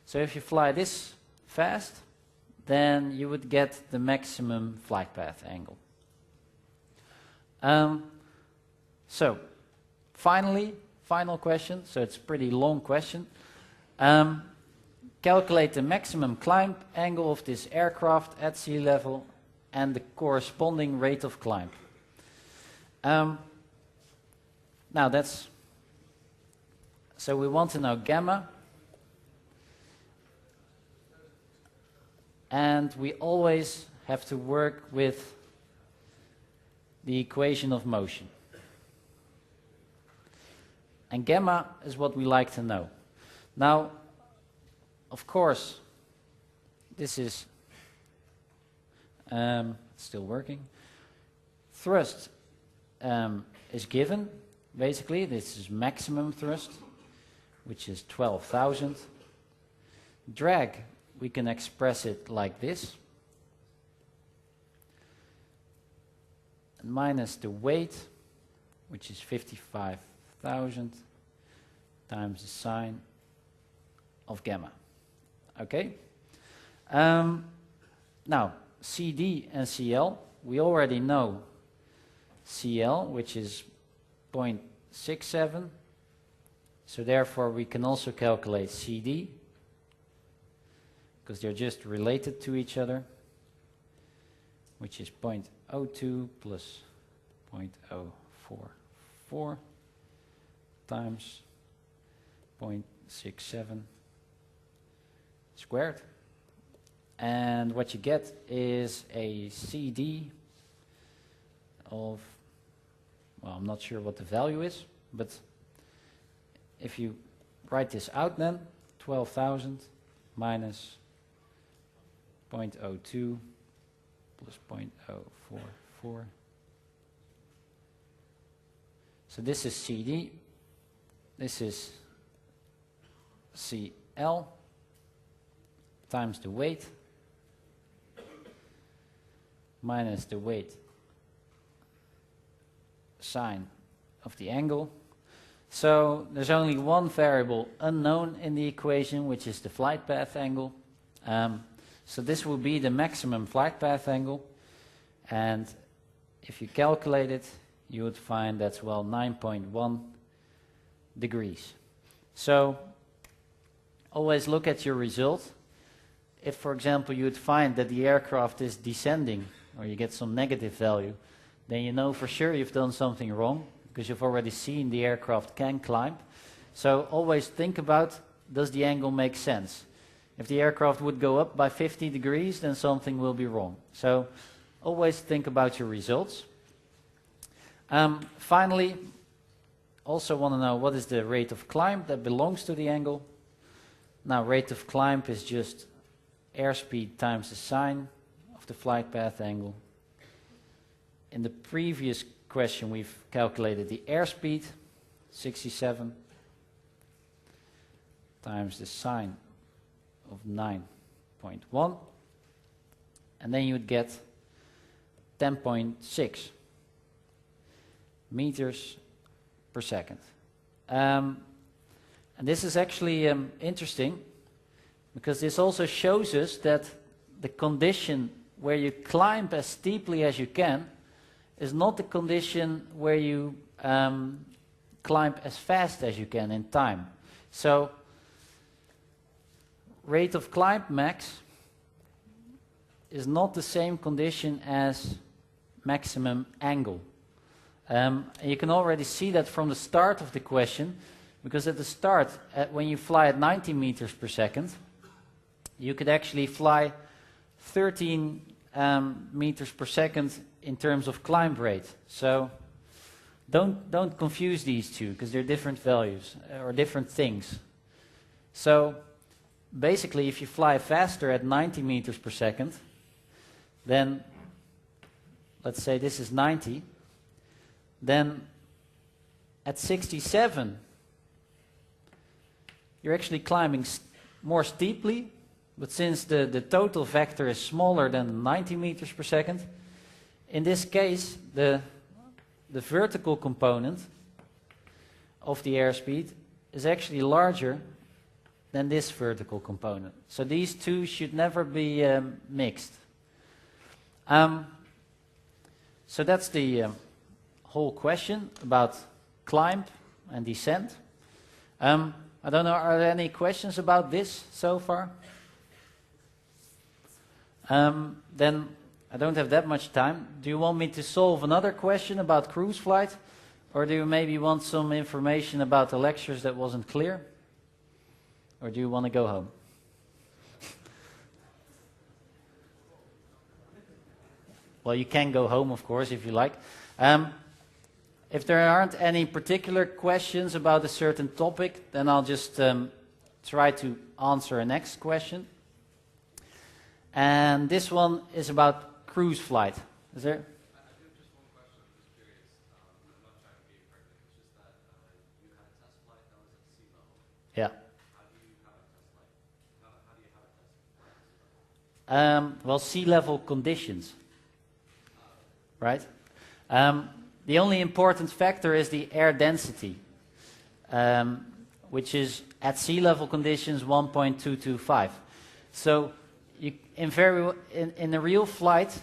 So if you fly this fast, then you would get the maximum flight path angle. So final question, so it's a pretty long question. Calculate the maximum climb angle of this aircraft at sea level and the corresponding rate of climb. Now so we want to know gamma, and we always have to work with the equation of motion. And gamma is what we like to know. Now, of course, this is still working. Thrust is given, basically. This is maximum thrust, which is 12,000. Drag, we can express it like this. And minus the weight, which is 55,000, times the sine of gamma. Okay? Now, CD and CL, we already know CL, which is 0.67. So therefore, we can also calculate CD, because they're just related to each other, which is 0.02 plus 0.044 times 0.67 squared. And what you get is a CD of, well, I'm not sure what the value is, but if you write this out then, 12,000 minus 0.02 plus 0.044 So this is CD, this is CL times the weight minus the weight sine of the angle. So there's only one variable unknown in the equation, which is the flight path angle. So this will be the maximum flight path angle, and if you calculate it, you would find that's, well, 9.1 degrees. So always look at your result. If, for example, you would find that the aircraft is descending, or you get some negative value, then you know for sure you've done something wrong, because you've already seen the aircraft can climb. So always think about, does the angle make sense? If the aircraft would go up by 50 degrees, then something will be wrong. So always think about your results. Finally, also want to know what is the rate of climb that belongs to the angle. Now, rate of climb is just airspeed times the sine of the flight path angle. In the previous question, we've calculated the airspeed, 67, times the sine of 9.1, and then you would get 10.6 meters per second. And this is actually interesting, because this also shows us that the condition where you climb as steeply as you can is not the condition where you climb as fast as you can in time. So rate of climb max is not the same condition as maximum angle. You can already see that from the start of the question, because at the start, when you fly at 90 meters per second, you could actually fly 13 meters per second in terms of climb rate. So don't confuse these two, because they're different values or different things. So basically, if you fly faster at 90 meters per second, then let's say this is 90, then at 67 you're actually climbing more steeply, but since the total vector is smaller than 90 meters per second, in this case the vertical component of the airspeed is actually larger than this vertical component. So these two should never be mixed. So that's the whole question about climb and descent. I don't know, are there any questions about this so far? Then I don't have that much time. Do you want me to solve another question about cruise flight? Or do you maybe want some information about the lectures that wasn't clear? Or do you want to go home? Well, you can go home, of course, if you like. If there aren't any particular questions about a certain topic, then I'll just try to answer a next question. And this one is about cruise flight. Is there? I do have just one question. I'm just curious. I'm not trying to be impertinent. It's just that you had a test flight that was at sea level. Yeah. How do you have a test flight? How do you have a test flight at sea level? Well, sea level conditions, right? The only important factor is the air density, which is at sea level conditions 1.225. So in a real flight,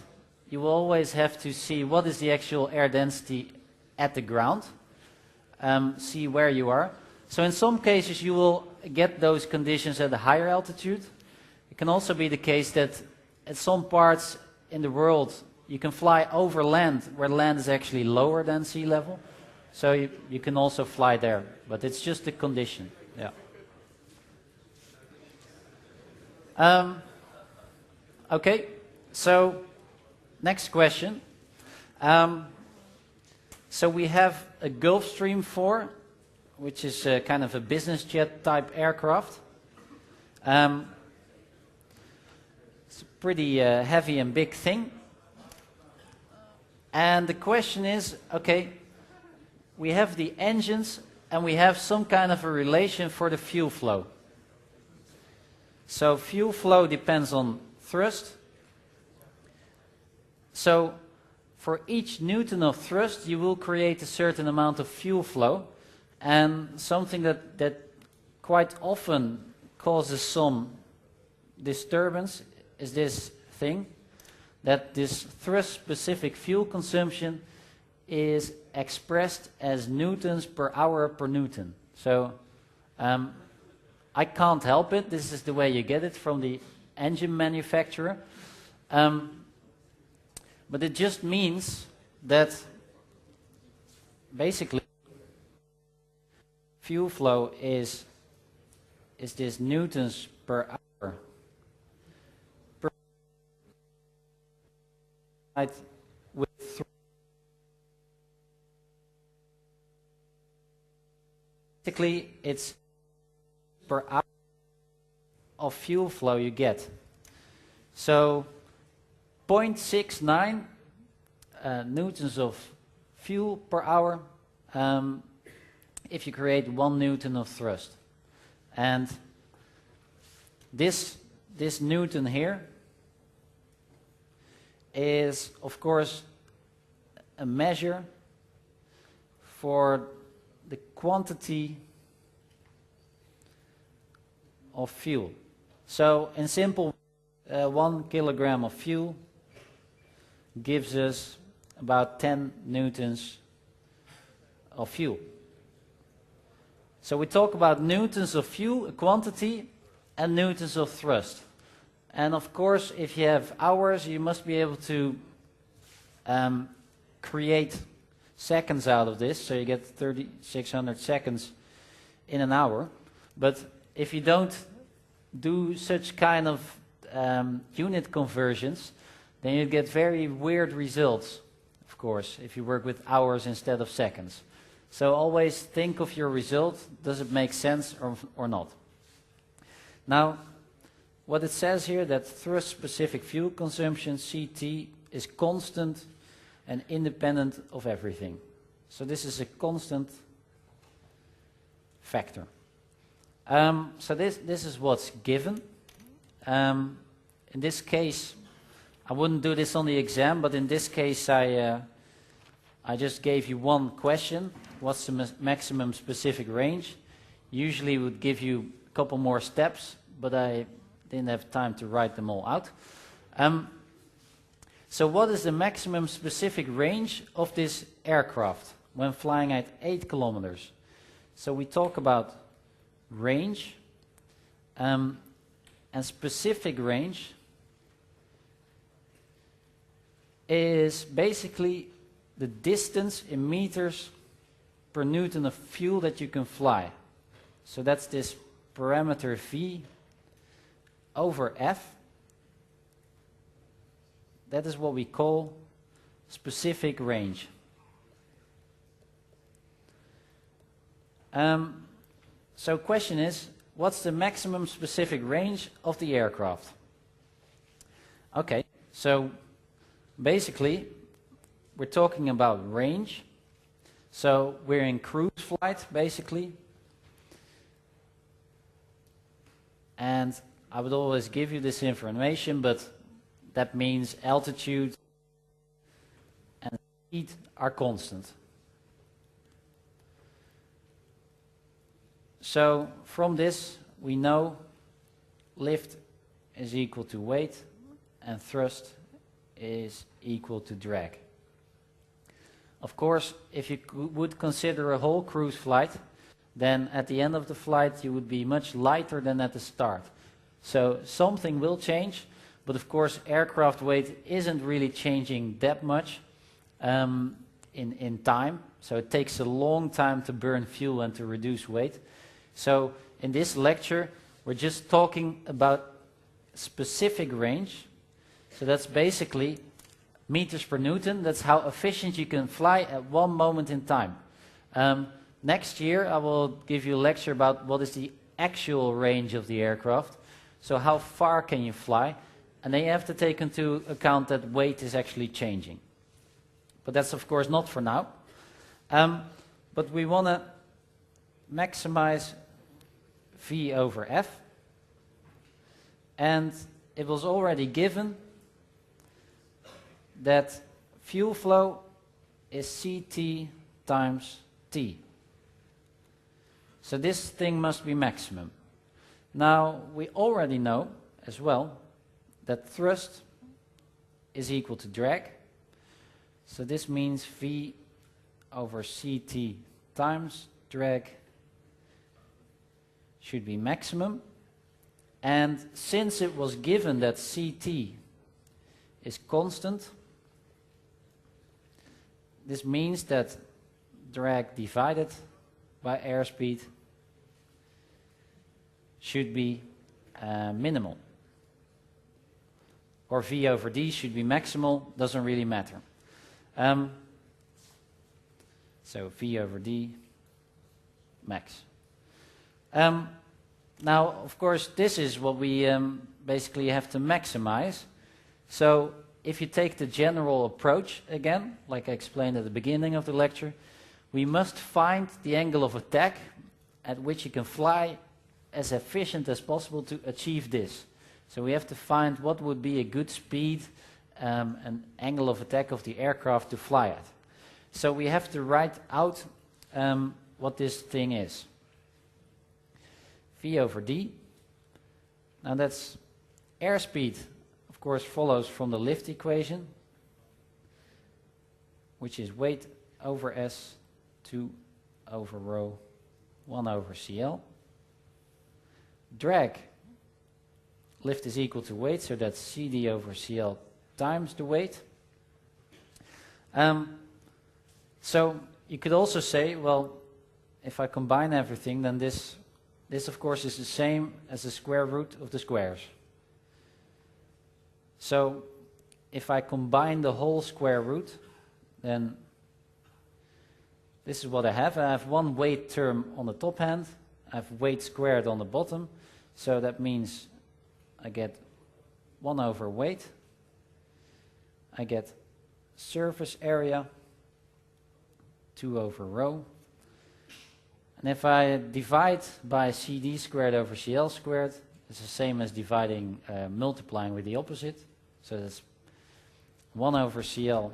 you will always have to see what is the actual air density at the ground, see where you are. So in some cases you will get those conditions at a higher altitude. It can also be the case that at some parts in the world you can fly over land where land is actually lower than sea level. So you can also fly there, but it's just a condition. Yeah. Okay, so next question. So we have a Gulfstream 4, which is kind of a business jet type aircraft. It's a pretty heavy and big thing. And the question is, okay, we have the engines and we have some kind of a relation for the fuel flow. So fuel flow depends on thrust. So for each Newton of thrust you will create a certain amount of fuel flow, and something that quite often causes some disturbance is this thing, that this thrust specific fuel consumption is expressed as newtons per hour per Newton. So I can't help it, this is the way you get it from the engine manufacturer. But it just means that basically fuel flow is this newtons per hour per with basically it's per hour of fuel flow you get. So 0.69 newtons of fuel per hour if you create 1 Newton of thrust. And this Newton here is of course a measure for the quantity of fuel. So in simple, 1 kilogram of fuel gives us about 10 newtons of fuel. So we talk about newtons of fuel, a quantity, and newtons of thrust. And of course, if you have hours, you must be able to create seconds out of this, so you get 3,600 seconds in an hour. But if you don't do such kind of unit conversions, then you get very weird results, of course, if you work with hours instead of seconds. So always think of your result, does it make sense or not? Now, what it says here, that thrust-specific fuel consumption, CT, is constant and independent of everything. So this is a constant factor. So this is what's given. In this case, I wouldn't do this on the exam, but in this case I just gave you one question. What's the maximum specific range? Usually it would give you a couple more steps, but I didn't have time to write them all out. So what is the maximum specific range of this aircraft when flying at 8 kilometers? So we talk about range, and specific range is basically the distance in meters per Newton of fuel that you can fly. So that's this parameter V over F. That is what we call specific range. So question is, what's the maximum specific range of the aircraft? Okay, so basically we're talking about range. So we're in cruise flight basically. And I would always give you this information, but that means altitude and speed are constant. So from this we know lift is equal to weight and thrust is equal to drag. Of course, if you would consider a whole cruise flight, then at the end of the flight you would be much lighter than at the start. So something will change, but of course aircraft weight isn't really changing that much in time. So it takes a long time to burn fuel and to reduce weight. So in this lecture we're just talking about specific range. So that's basically meters per Newton. That's how efficient you can fly at one moment in time. Next year I will give you a lecture about what is the actual range of the aircraft. So how far can you fly? And then you have to take into account that weight is actually changing. But that's of course not for now. But but we want to maximize V over F, and it was already given that fuel flow is Ct times T. So this thing must be maximum. Now we already know as well that thrust is equal to drag. So this means V over Ct times drag should be maximum. And since it was given that Ct is constant, this means that drag divided by airspeed should be minimal. Or V over D should be maximal, doesn't really matter. So V over D max. Now, of course, this is what we basically have to maximize. So if you take the general approach again, like I explained at the beginning of the lecture, we must find the angle of attack at which you can fly as efficient as possible to achieve this. So we have to find what would be a good speed, an angle of attack of the aircraft to fly at. So we have to write out what this thing is. V over D. Now that's airspeed, of course, follows from the lift equation, which is weight over S, 2 over rho, 1 over CL. Drag, lift is equal to weight, so that's CD over CL times the weight. So you could also say, well, if I combine everything, then this of course is the same as the square root of the squares. So if I combine the whole square root, then this is what I have. I have one weight term on the top hand, I have weight squared on the bottom, so that means I get 1 over weight, I get surface area, 2 over rho. And if I divide by CD squared over CL squared, it's the same as dividing, multiplying with the opposite. So that's 1 over CL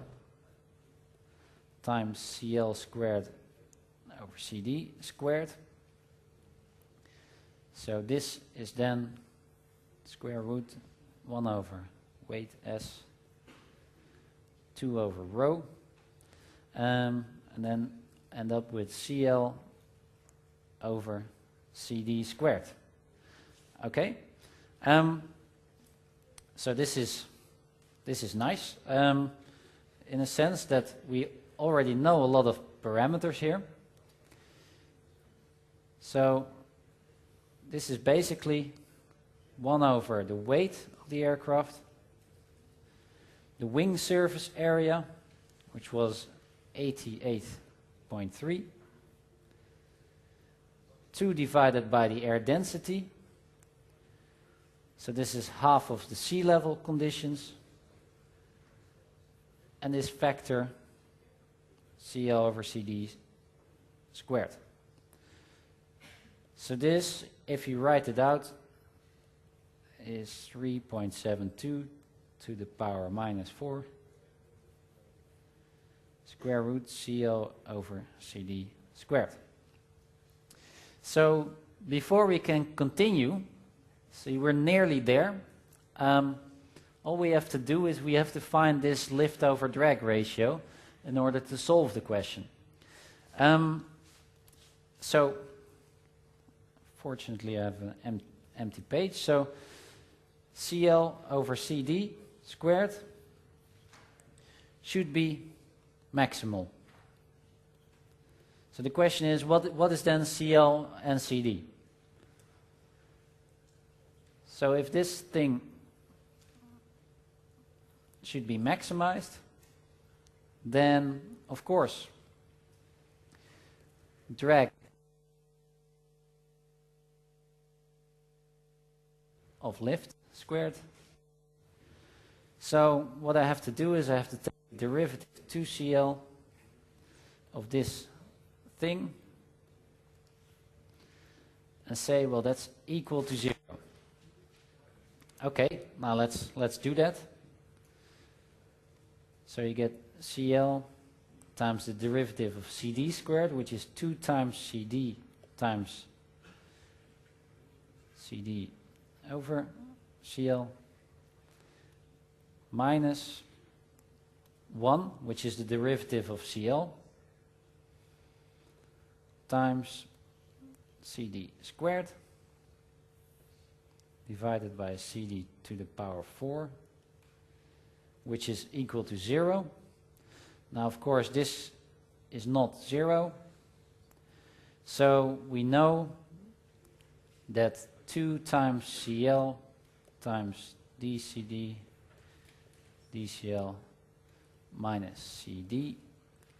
times CL squared over CD squared. So this is then square root 1 over weight S, 2 over rho, and then end up with CL over CD squared. Okay, so this is nice in a sense that we already know a lot of parameters here. So this is basically 1 over the weight of the aircraft, the wing surface area, which was 88.3, 2 divided by the air density, so this is half of the sea level conditions, and this factor CL over CD squared. So this, if you write it out, is 3.72 to the power minus 4 square root CL over CD squared. So before we can continue, see, we're nearly there. All we have to do is we have to find this lift over drag ratio in order to solve the question. So fortunately I have an empty page. So CL over CD squared should be maximal. So the question is, what is then CL and CD? So if this thing should be maximized, then of course drag of lift squared. So what I have to do is I have to take the derivative 2CL of this thing and say, well, that's equal to 0. Okay, now let's do that. So you get CL times the derivative of CD squared, which is 2 times CD times CD over CL, minus 1, which is the derivative of CL, times CD squared, divided by CD to the power 4, which is equal to 0. Now, of course, this is not 0, so we know that 2 times CL times DCD DCL minus CD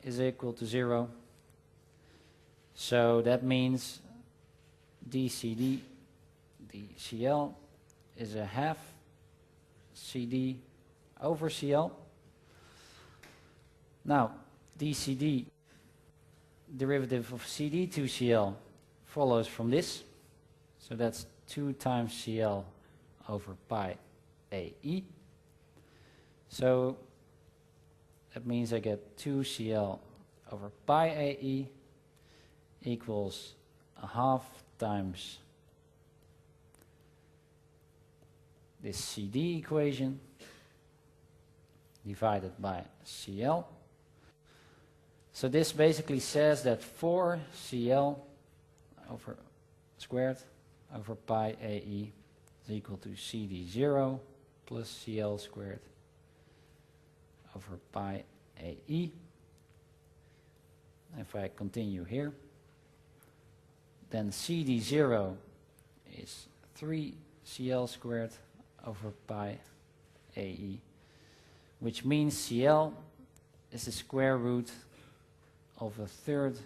is equal to 0. So that means DCD DCL is a half CD over CL. Now, DCD, derivative of CD to CL, follows from this. So that's 2 times CL over pi AE. So that means I get 2CL over pi AE equals a half times this CD equation divided by CL. So this basically says that 4CL over squared over pi AE is equal to CD0 plus CL squared over pi AE. If I continue here, then CD0 is 3CL squared over pi AE, which means CL is the square root of a third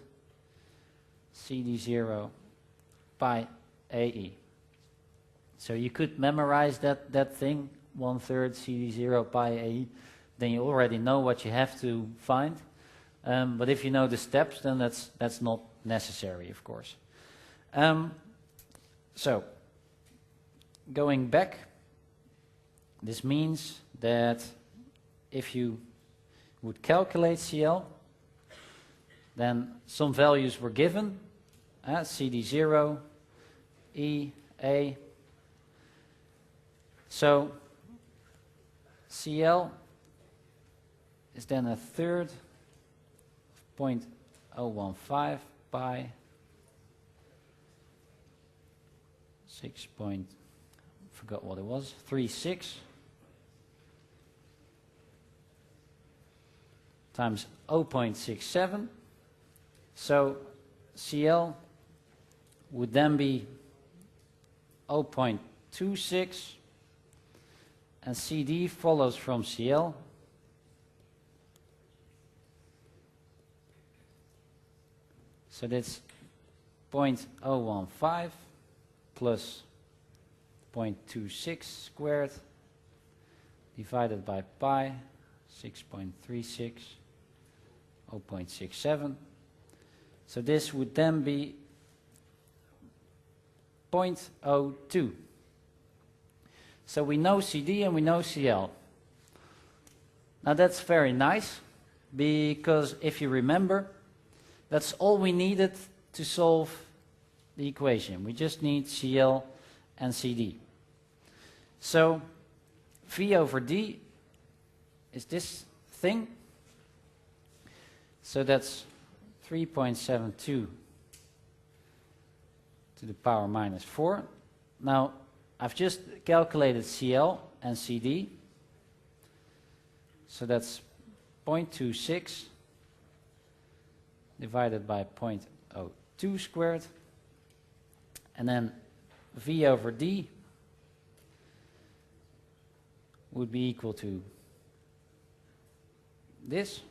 CD0 pi AE. So you could memorize that thing, 1/3 CD0 pi AE, then you already know what you have to find. But if you know the steps, then that's not necessary, of course. So, going back, this means that if you would calculate CL, then some values were given, CD0, E, A. So CL is then a third of 0.015 pi 36 times 0.67. So CL would then be 0.26, and CD follows from CL. So that's 0.015 plus 0.26 squared divided by pi, 6.36, 0.67. So this would then be 0.02. So we know CD and we know CL. Now that's very nice, because if you remember, that's all we needed to solve the equation. We just need CL and CD. So V over D is this thing. So that's 3.72 to the power minus 4. Now, I've just calculated CL and CD. So that's 0.26 divided by 0.02 squared. And then V over D would be equal to this.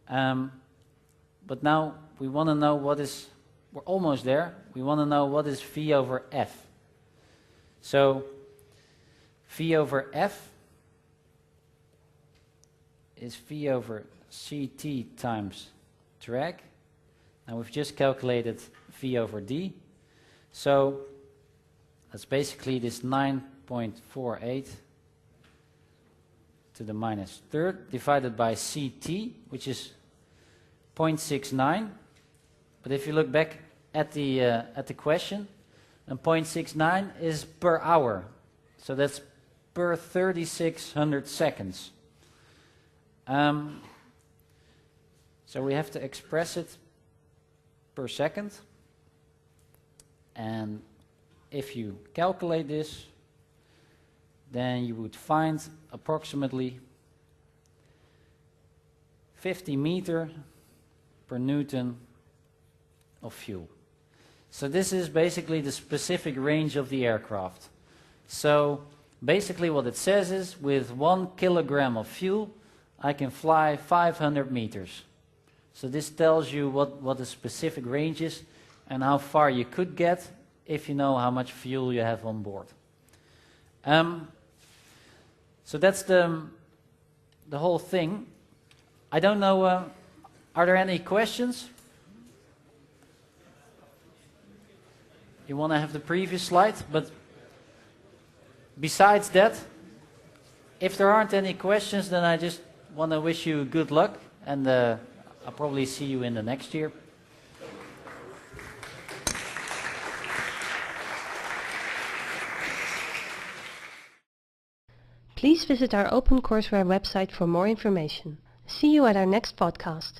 But now we want to know what is, we're almost there, we want to know what is V over F. So V over F is V over CT times drag. And we've just calculated V over D. So that's basically this 9.48 to the minus third divided by CT, which is 0.69. But if you look back at the question, and 0.69 is per hour. So that's per 3,600 seconds. So we have to express it per second. And if you calculate this, then you would find approximately 50 meter per Newton of fuel. So this is basically the specific range of the aircraft. So basically what it says is, with 1 kilogram of fuel, I can fly 500 meters. So this tells you what the specific range is and how far you could get if you know how much fuel you have on board. So that's the whole thing. I don't know, are there any questions? You want to have the previous slide, but besides that, if there aren't any questions, then I just want to wish you good luck, and I'll probably see you in the next year. Please visit our OpenCourseware website for more information. See you at our next podcast.